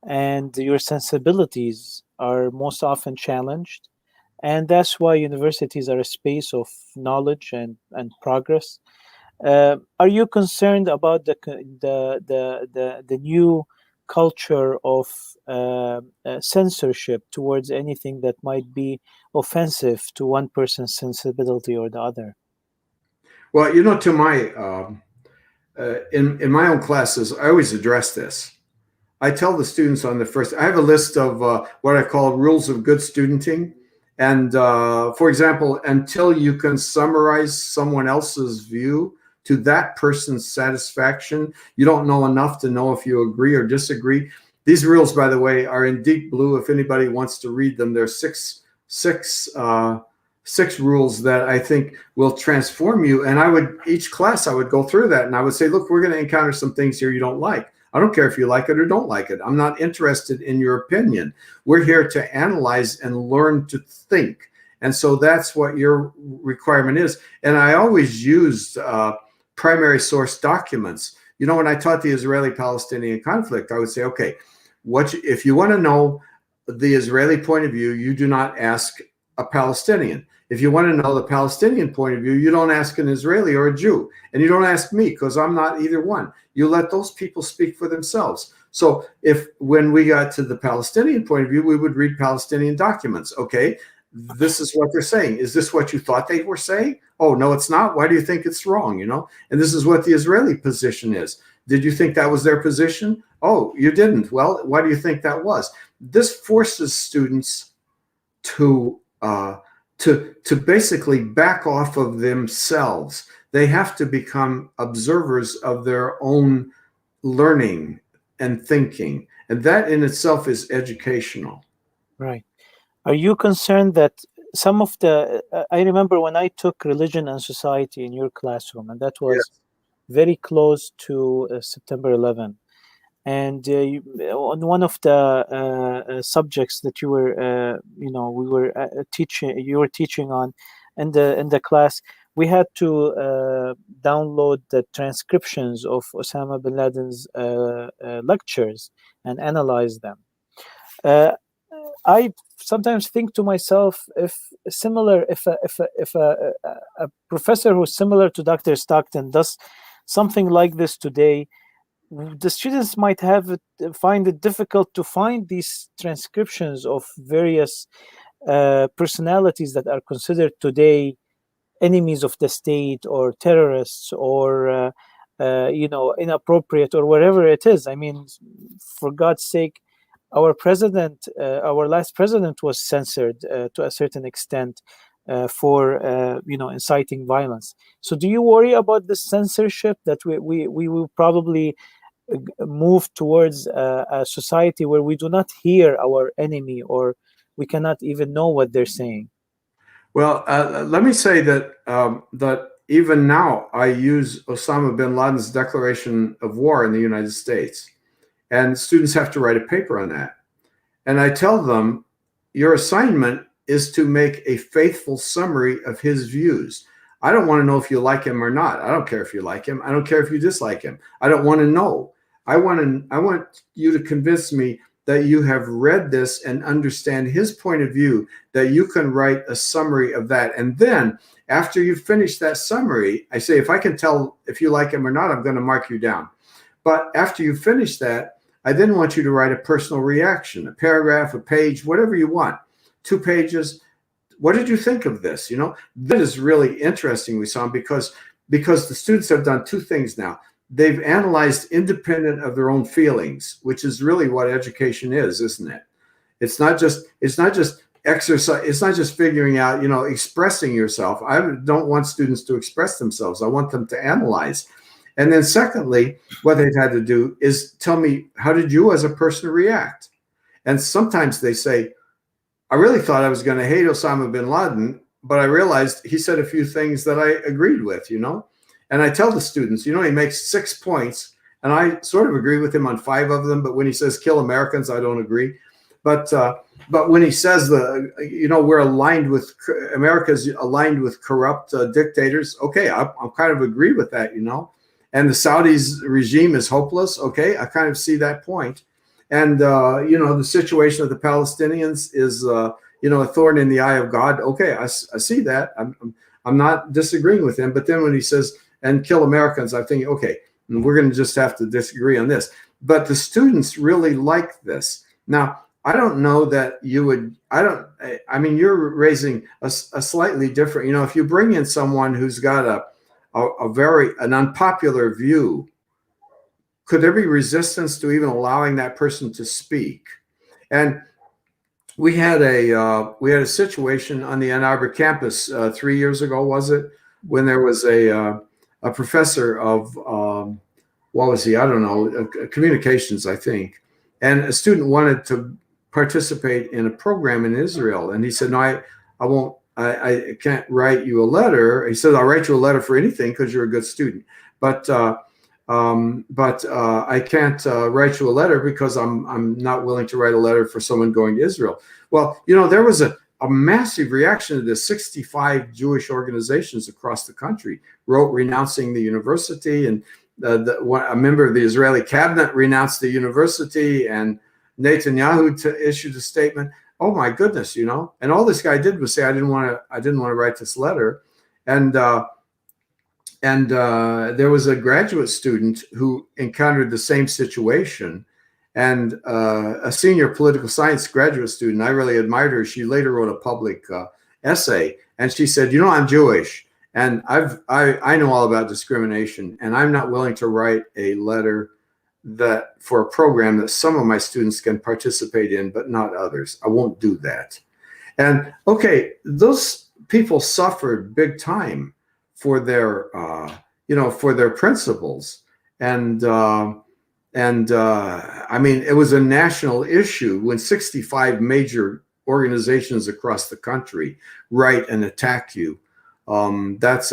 and your sensibilities are most often challenged. And that's why universities are a space of knowledge and progress. Are you concerned about the new culture of censorship towards anything that might be offensive to one person's sensibility or the other? Well, to my in my own classes, I always address this. I tell the students I have a list of what I call rules of good studenting. And for example, until you can summarize someone else's view to that person's satisfaction, you don't know enough to know if you agree or disagree. These rules, by the way, are in deep blue. If anybody wants to read them, there's six rules that I think will transform you. And each class I would go through that, and I would say, look, we're going to encounter some things here you don't like. I don't care if you like it or don't like it. I'm not interested in your opinion. We're here to analyze and learn to think. And so that's what your requirement is. And I always used primary source documents. When I taught the Israeli-Palestinian conflict, I would say, okay, if you want to know the Israeli point of view, you do not ask a Palestinian. If you want to know the Palestinian point of view, you don't ask an Israeli or a Jew. And you don't ask me, because I'm not either one. You let those people speak for themselves. So when we got to the Palestinian point of view, we would read Palestinian documents. Okay, this is what they're saying. Is this what you thought they were saying? Oh, no, it's not. Why do you think it's wrong? And this is what the Israeli position is. Did you think that was their position? Oh, you didn't. Well, why do you think that was? This forces students to basically back off of themselves. They have to become observers of their own learning and thinking. And that in itself is educational. Right. Are you concerned that some of I remember when I took religion and society in your classroom, and that was very close to September 11. And on one of the subjects that you were, we were teaching on in the class, we had to download the transcriptions of Osama bin Laden's lectures and analyze them. I sometimes think to myself, if a professor who's similar to Dr. Stockton does something like this today, the students might find it difficult to find these transcriptions of various personalities that are considered today enemies of the state or terrorists or inappropriate or whatever it is. I mean, for God's sake, our last president was censored to a certain extent for inciting violence. So do you worry about the censorship, that we will probably move towards a society where we do not hear our enemy, or we cannot even know what they're saying? Well, let me say that even now I use Osama bin Laden's declaration of war in the United States, and students have to write a paper on that. And I tell them, your assignment is to make a faithful summary of his views. I don't want to know if you like him or not. I don't care if you like him. I don't care if you dislike him. I don't want to know. I want you to convince me that you have read this and understand his point of view, that you can write a summary of that. And then after you finish that summary, I say, if I can tell if you like him or not, I'm going to mark you down. But after you finish that, I then want you to write a personal reaction, a paragraph, a page, whatever you want, 2 pages. What did you think of this? That is really interesting, Wissam, because the students have done 2 things now. They've analyzed independent of their own feelings, which is really what education is, isn't it? It's not just exercise. It's not just figuring out, expressing yourself. I don't want students to express themselves. I want them to analyze. And then secondly, what they've had to do is tell me, how did you as a person react? And sometimes they say, I really thought I was going to hate Osama bin Laden, but I realized he said a few things that I agreed with, And I tell the students, he makes 6 points, and I sort of agree with him on 5 of them. But when he says kill Americans, I don't agree. But when he says we're aligned with America's aligned with corrupt dictators, okay, I kind of agree with that, And the Saudis regime is hopeless. Okay, I kind of see that point. And the situation of the Palestinians is a thorn in the eye of God. Okay, I see that. I'm not disagreeing with him. But then when he says and kill Americans, I'm thinking, okay, we're going to just have to disagree on this. But the students really like this. Now, I don't know that you would, you're raising a slightly different, if you bring in someone who's got an unpopular view, could there be resistance to even allowing that person to speak? And we had a situation on the Ann Arbor campus 3 years ago, was it, when there was a professor of what was he? I don't know, communications, I think, and a student wanted to participate in a program in Israel, and he said, "No, I won't. I can't write you a letter." He said, "I'll write you a letter for anything because you're a good student, but I can't write you a letter because I'm not willing to write a letter for someone going to Israel." Well, there was a massive reaction to this. 65 Jewish organizations across the country wrote renouncing the university, and a member of the Israeli cabinet renounced the university, and Netanyahu issued a statement. Oh my goodness, and all this guy did was say, I didn't want to write this letter, and there was a graduate student who encountered the same situation, and a senior political science graduate student. I really admired her. She later wrote a public essay, and she said, I'm Jewish, and I know all about discrimination, and I'm not willing to write a letter for a program that some of my students can participate in, but not others. I won't do that. And okay, those people suffered big time for their principles, and it was a national issue when 65 major organizations across the country write and attack you. That's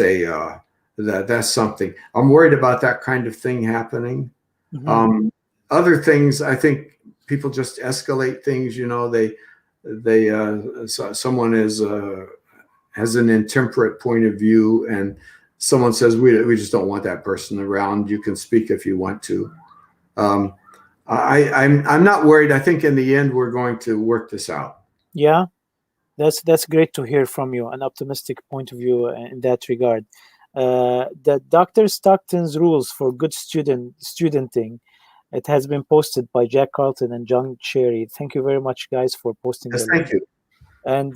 something. I'm worried about that kind of thing happening. Mm-hmm. Other things, I think people just escalate things. Someone has an intemperate point of view, and someone says, we just don't want that person around. You can speak if you want to. I'm not worried. I think in the end we're going to work this out. Yeah, that's great to hear from you. An optimistic point of view in that regard. The Dr. Stockton's rules for good studenting. It has been posted by Jack Carlton and John Cherry. Thank you very much, guys, for posting Yes, the thank link. you. And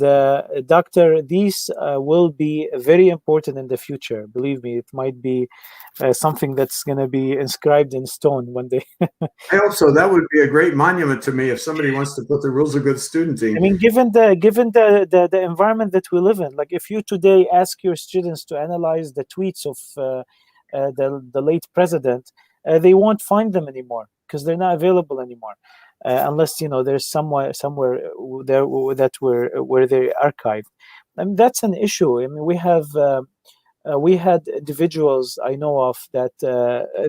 Doctor, these will be very important in the future. Believe me, it might be something that's going to be inscribed in stone one day. I hope so. That would be a great monument to me if somebody wants to put the rules of good I studenting. mean, given the environment that we live in, like if you today ask your students to analyze the tweets of the late president, they won't find them anymore because they're not available anymore, unless there's somewhere there that where they're archived. I mean, that's an issue. I mean, we had individuals I know of that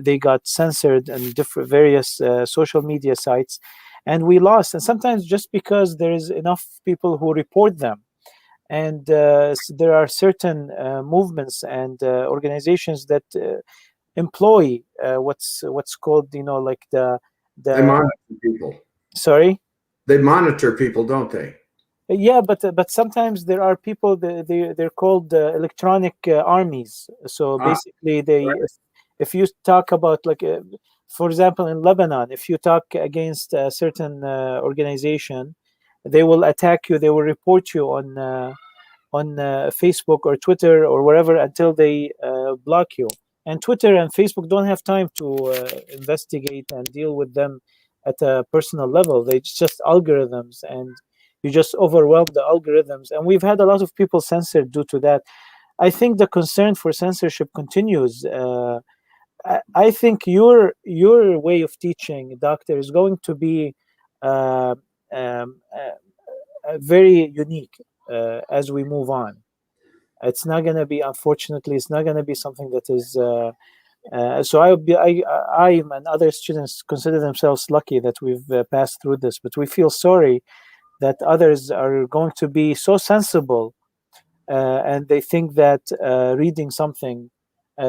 they got censored on different various social media sites, and we lost. And sometimes just because there is enough people who report them, and there are certain movements and organizations that employ what's called like They the monitor people. sorry. They monitor people, don't they? Yeah, but sometimes there are people they're called electronic armies. So Ah, basically, they right. if you talk about like for example in Lebanon, if you talk against a certain organization, they will attack you. They will report you on Facebook or Twitter or wherever until they block you. And Twitter and Facebook don't have time to investigate and deal with them at a personal level. They just algorithms, and you just overwhelm the algorithms. And we've had a lot of people censored due to that. I think the concern for censorship continues. I think your way of teaching, Doctor, is going to be uh, very unique as we move on. It's not going to be, unfortunately, it's not going to be something that is. So I and other students consider themselves lucky that we've passed through this, but we feel sorry that others are going to be so sensible and they think that reading something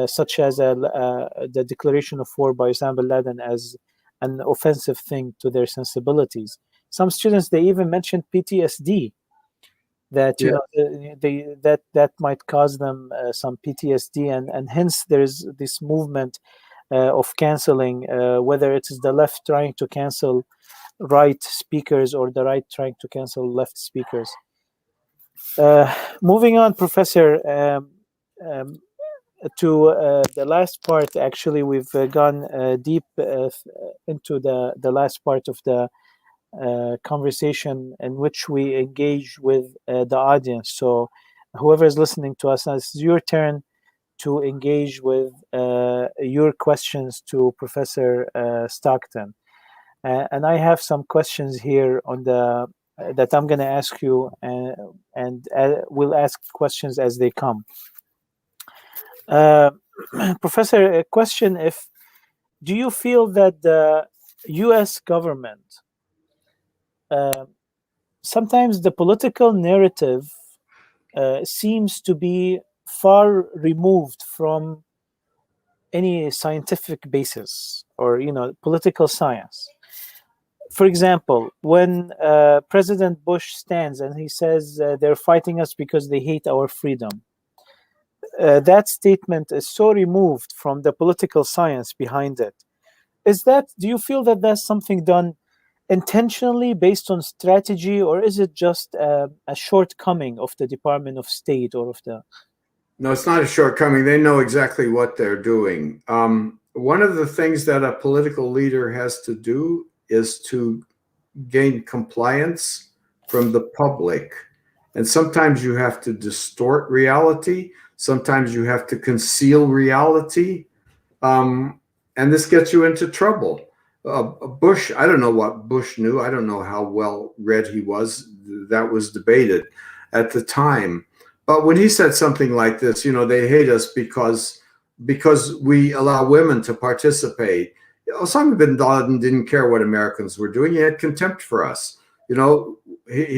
such as the declaration of war by Osama bin Laden as an offensive thing to their sensibilities. Some students, they even mentioned PTSD, that Yeah. that might cause them some PTSD, and hence there's this movement of canceling, whether it is the left trying to cancel right speakers or the right trying to cancel left speakers. Moving on, Professor, um, to the last part. Actually, we've gone deep into the last part of the conversation in which we engage with the audience. So, whoever is listening to us, now it's your turn to engage with your questions to Professor Stockton. And I have some questions here on the that I'm going to ask you, and we'll ask questions as they come. Uh, Professor, a question: if do you feel that the U.S. government sometimes the political narrative seems to be far removed from any scientific basis or political science? For example, when President Bush stands and he says they're fighting us because they hate our freedom, that statement is so removed from the political science behind it. Do you feel that that's something done intentionally based on strategy, or is it just a shortcoming of the Department of State or of the? No, it's not a shortcoming. They know exactly what they're doing. One of the things that a political leader has to do is to gain compliance from the public. And sometimes you have to distort reality. Sometimes you have to conceal reality. And this gets you into trouble. Bush, I don't know what Bush knew. I don't know how well read he was. That was debated at the time. But when he said something like this, they hate us because we allow women to participate. Osama bin Laden didn't care what Americans were doing. He had contempt for us. He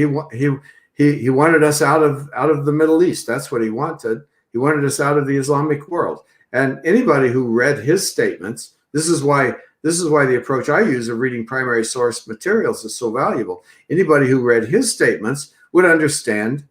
wanted us out of the Middle East. That's what he wanted. He wanted us out of the Islamic world. And anybody who read his statements, this is why This is why the approach I use of reading primary source materials is so valuable. Anybody who read his statements would understand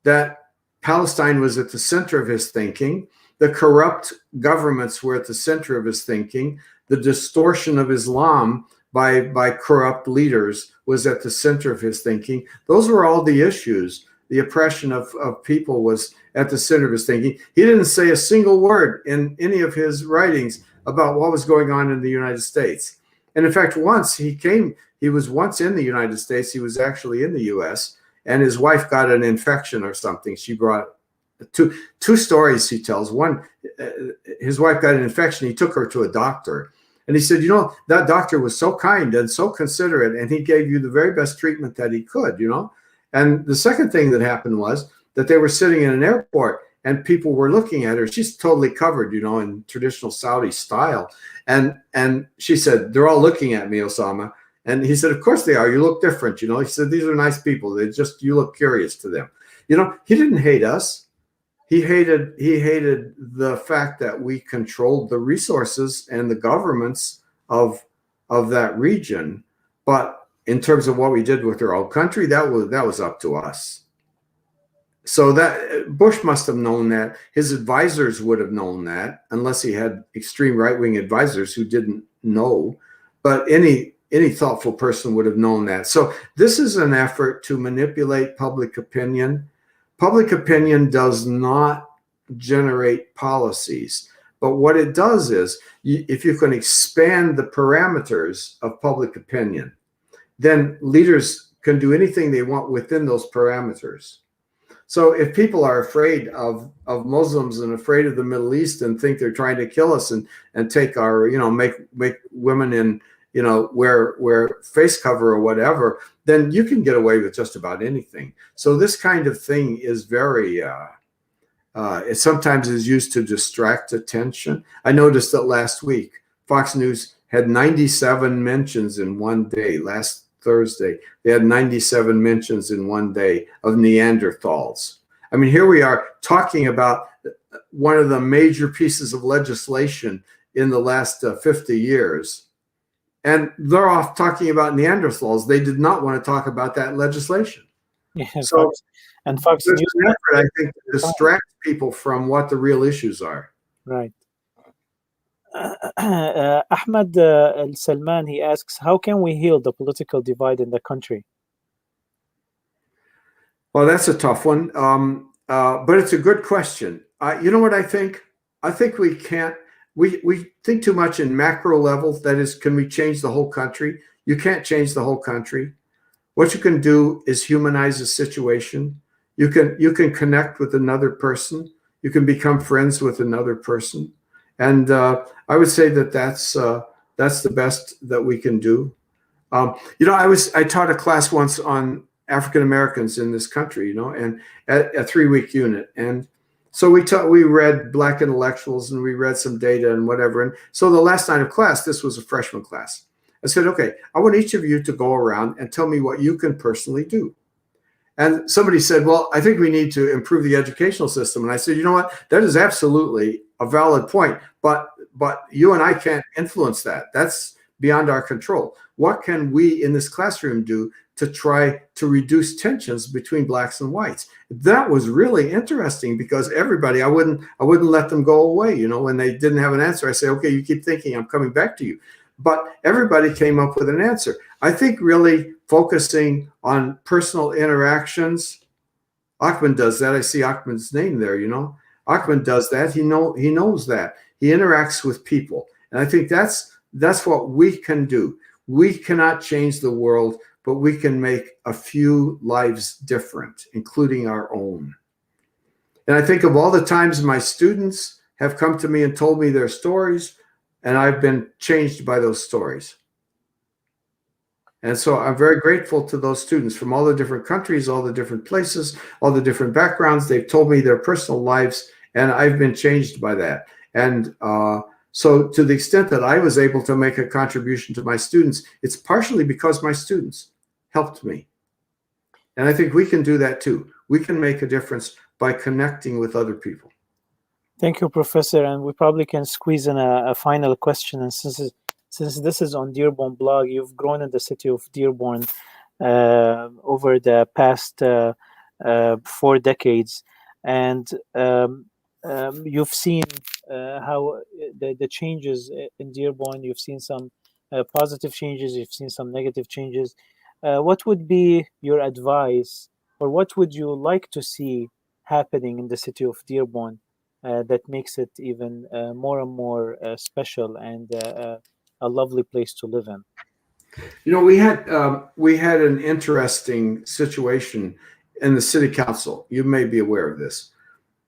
that Palestine was at the center of his thinking. The corrupt governments were at the center of his thinking. The distortion of Islam by corrupt leaders was at the center of his thinking. Those were all the issues. The oppression of people was at the center of his thinking. He didn't say a single word in any of his writings about what was going on in the United States. And in fact, he was once in the United States. He was actually in the US, and his wife got an infection or something. She brought two stories he tells. One, his wife got an infection. He took her to a doctor. And he said, that doctor was so kind and so considerate, and he gave you the very best treatment that he could, And the second thing that happened was that they were sitting in an airport and people were looking at her. She's totally covered, in traditional Saudi style. And she said, they're all looking at me, Osama. And he said, of course they are. You look different. He said, these are nice people. You look curious to them. He didn't hate us. He hated the fact that we controlled the resources and the governments of that region. But in terms of what we did with our own country, that was up to us. So that Bush must have known that. His advisors would have known that, unless he had extreme right-wing advisors who didn't know. But any thoughtful person would have known that. So this is an effort to manipulate public opinion. Public opinion does not generate policies. But what it does is, if you can expand the parameters of public opinion, then leaders can do anything they want within those parameters. So if people are afraid of Muslims and afraid of the Middle East and think they're trying to kill us and take our, make women in, wear face cover or whatever, then you can get away with just about anything. So this kind of thing is very, it sometimes is used to distract attention. I noticed that last week, Fox News had 97 mentions in one day. Last Thursday, they had 97 mentions in one day of Neanderthals. I mean, here we are talking about one of the major pieces of legislation in the last 50 years. And they're off talking about Neanderthals. They did not want to talk about that legislation. Yeah, so Fox there's News, an effort, I think, to distract people from what the real issues are. Right. Ahmed Al-Salman, he asks, how can we heal the political divide in the country? Well, that's a tough one, but it's a good question. You know what I think? I think we can't. We think too much in macro levels. That is, can we change the whole country? You can't change the whole country. What you can do is humanize a situation. You can connect with another person. You can become friends with another person. And I would say that's the best that we can do. I taught a class once on African Americans in this country, and a 3-week unit. And so we read Black intellectuals and we read some data and whatever. And so the last night of class, this was a freshman class. I said, okay, I want each of you to go around and tell me what you can personally do. And somebody said, well, I think we need to improve the educational system. And I said, you know what? That is absolutely a valid point, but you and I can't influence that. That's beyond our control. What can we in this classroom do to try to reduce tensions between blacks and whites? That was really interesting, because everybody, I wouldn't let them go away. When they didn't have an answer, I say, okay, you keep thinking, I'm coming back to you. But everybody came up with an answer. I think really focusing on personal interactions. Ahmed does that. I see Ahmed's name there, Ahmed does that. He knows that. He interacts with people. And I think that's what we can do. We cannot change the world, but we can make a few lives different, including our own. And I think of all the times my students have come to me and told me their stories, and I've been changed by those stories. And so I'm very grateful to those students from all the different countries, all the different places, all the different backgrounds. They've told me their personal lives, and I've been changed by that. And so to the extent that I was able to make a contribution to my students, it's partially because my students helped me. And I think we can do that too. We can make a difference by connecting with other people. Thank you, Professor. And we probably can squeeze in a final question. And since this is on Dearborn Blog, you've grown in the city of Dearborn over the past 4 decades, and you've seen how the changes in Dearborn. You've seen some positive changes, you've seen some negative changes. What would be your advice, or what would you like to see happening in the city of Dearborn that makes it even more and more special and a lovely place to live in? You know, we had an interesting situation in the city council. You may be aware of this.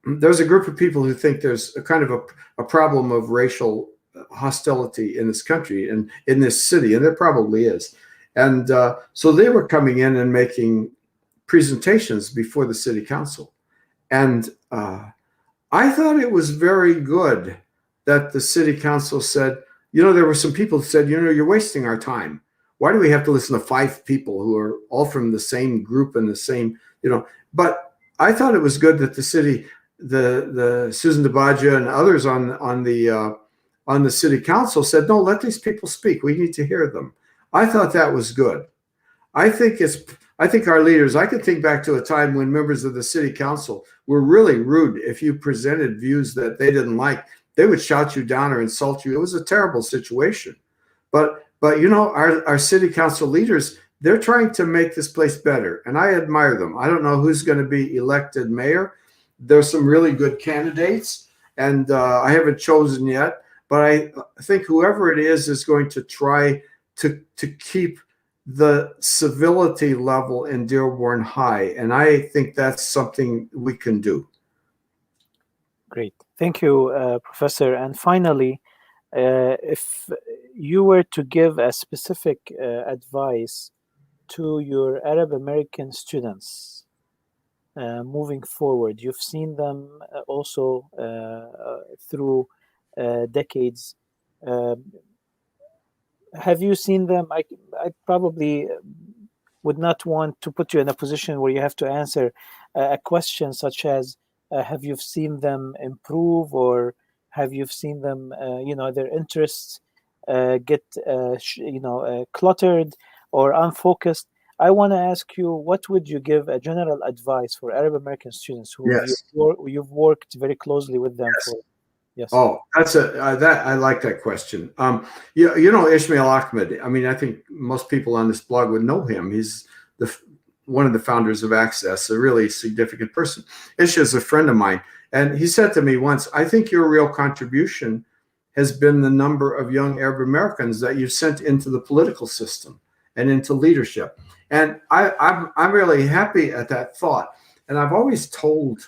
There's a group of people who think there's a kind of a problem of racial hostility in this country and in this city, and there probably is. And so they were coming in and making presentations before the city council. And I thought it was very good that the city council said, you know, there were some people who said, you know, you're wasting our time. Why do we have to listen to 5 people who are all from the same group and the same, you know? But I thought it was good that the city, the Susan DeBaggia and others on the city council said, no, let these people speak. We need to hear them. I thought that was good. I think our leaders, I could think back to a time when members of the city council were really rude. If you presented views that they didn't like, they would shout you down or insult you. It was a terrible situation. But you know, our city council leaders, they're trying to make this place better, and I admire them. I don't know who's going to be elected mayor. There's some really good candidates, and I haven't chosen yet, but I think whoever it is going to try to keep the civility level in Dearborn high, and I think that's something we can do. Great. Thank you, Professor. And finally, if you were to give a specific advice to your Arab American students moving forward, you've seen them also through decades. Have you seen them? I probably would not want to put you in a position where you have to answer a question such as, have you seen them improve, or have you seen them, their interests get, cluttered or unfocused? I want to ask you, what would you give a general advice for Arab American students who you've worked very closely with them for? Yes. Oh, that's I like that question. You know Ishmael Ahmed. I mean, I think most people on this blog would know him. He's one of the founders of Access, a really significant person. Ish is a friend of mine, and he said to me once, "I think your real contribution has been the number of young Arab Americans that you've sent into the political system and into leadership." And I'm really happy at that thought. And I've always told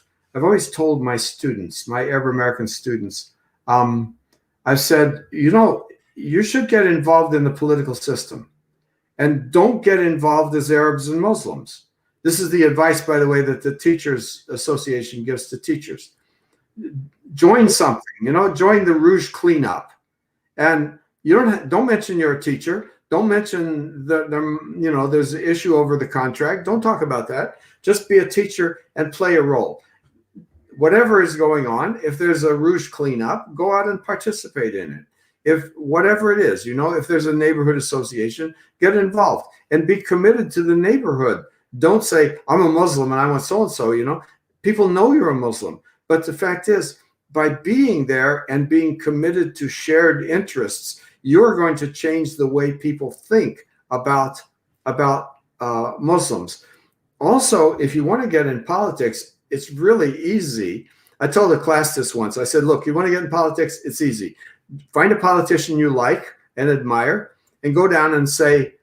my students, my Arab American students, I've said, you know, you should get involved in the political system, and don't get involved as Arabs and Muslims. This is the advice, by the way, that the Teachers Association gives to teachers. Join something, you know, join the Rouge cleanup, and you don't mention you're a teacher. Don't mention there's an issue over the contract. Don't talk about that. Just be a teacher and play a role. Whatever is going on, if there's a Rouge cleanup, go out and participate in it. If whatever it is, if there's a neighborhood association, get involved and be committed to the neighborhood. Don't say, I'm a Muslim and I want so-and-so, People know you're a Muslim. But the fact is, by being there and being committed to shared interests, you're going to change the way people think about Muslims. Also, if you want to get in politics, it's really easy. I told a class this once. I said, look, you want to get in politics? It's easy. Find a politician you like and admire and go down and say,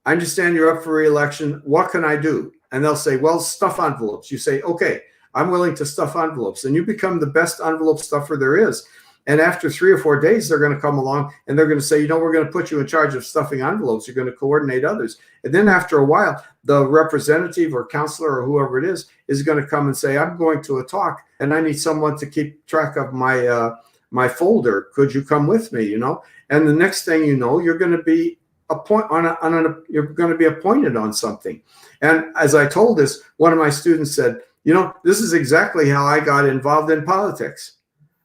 I understand you're up for re-election. What can I do? And they'll say, well, stuff envelopes. You say, okay, I'm willing to stuff envelopes. And you become the best envelope stuffer there is. And after 3 or 4 days, they're going to come along and they're going to say, we're going to put you in charge of stuffing envelopes. You're going to coordinate others. And then after a while, the representative or counselor or whoever it is going to come and say, I'm going to a talk and I need someone to keep track of my folder. Could you come with me? And the next thing you know, you're going to be you're going to be appointed on something. And as I told this, one of my students said, this is exactly how I got involved in politics.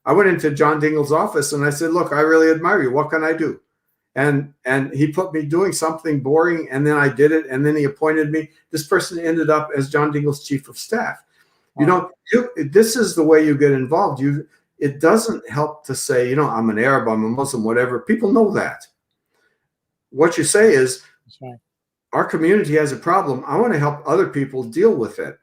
I went into John Dingell's office and I said, look, I really admire you. What can I do? And he put me doing something boring, and then I did it, and then he appointed me. This person ended up as John Dingell's chief of staff. This is the way you get involved. It doesn't help to say, I'm an Arab, I'm a Muslim, whatever. People know that. What you say is, That's right. Our community has a problem. I want to help other people deal with it.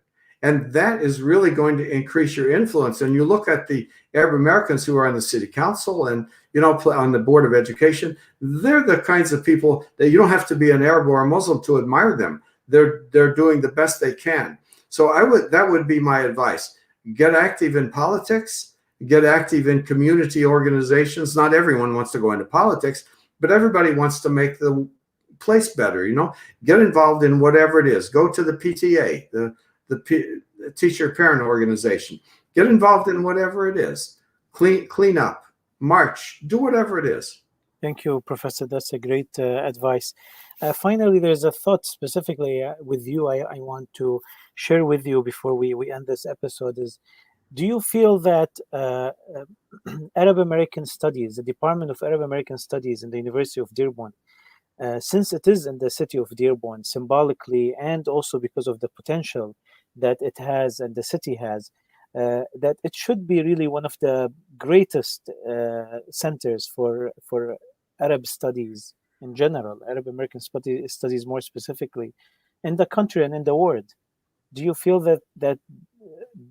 And that is really going to increase your influence. And you look at the Arab Americans who are on the city council and, on the board of education, they're the kinds of people that you don't have to be an Arab or a Muslim to admire them. They're doing the best they can. So that would be my advice. Get active in politics, get active in community organizations. Not everyone wants to go into politics, but everybody wants to make the place better, Get involved in whatever it is. Go to the PTA, the teacher parent organization. Get involved in whatever it is. Clean up, march, do whatever it is. Thank you, Professor. That's a great advice. Finally, there's a thought specifically with you I want to share with you before we end this episode is, do you feel that Arab American Studies, the Department of Arab American Studies in the University of Dearborn, since it is in the city of Dearborn, symbolically and also because of the potential that it has and the city has, that it should be really one of the greatest centers for Arab studies in general, Arab American studies more specifically, in the country and in the world? Do you feel that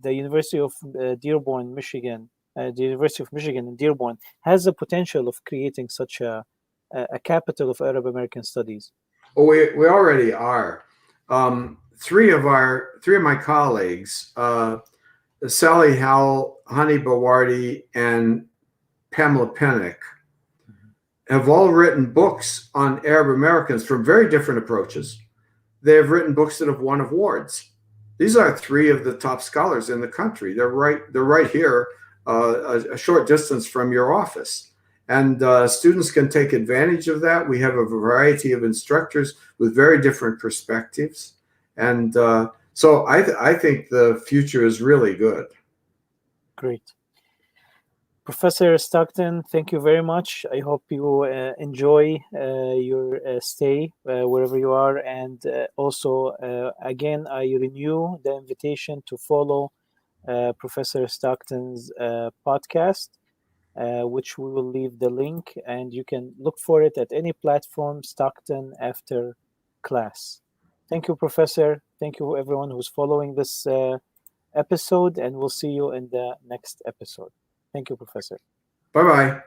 the University of Dearborn, Michigan, the University of Michigan in Dearborn has the potential of creating such a capital of Arab American studies? Well, we already are. Three of my colleagues, Sally Howell, Hani Bawardi, and Pamela Pennick, have all written books on Arab Americans from very different approaches. They have written books that have won awards. These are three of the top scholars in the country. They're right here, a short distance from your office. And students can take advantage of that. We have a variety of instructors with very different perspectives. And so I think the future is really good. Great. Professor Stockton, thank you very much. I hope you enjoy your stay wherever you are. And also, again, I renew the invitation to follow Professor Stockton's podcast, which we will leave the link, and you can look for it at any platform, Stockton After Class. Thank you, Professor. Thank you, everyone who's following this episode, and we'll see you in the next episode. Thank you, Professor. Bye-bye.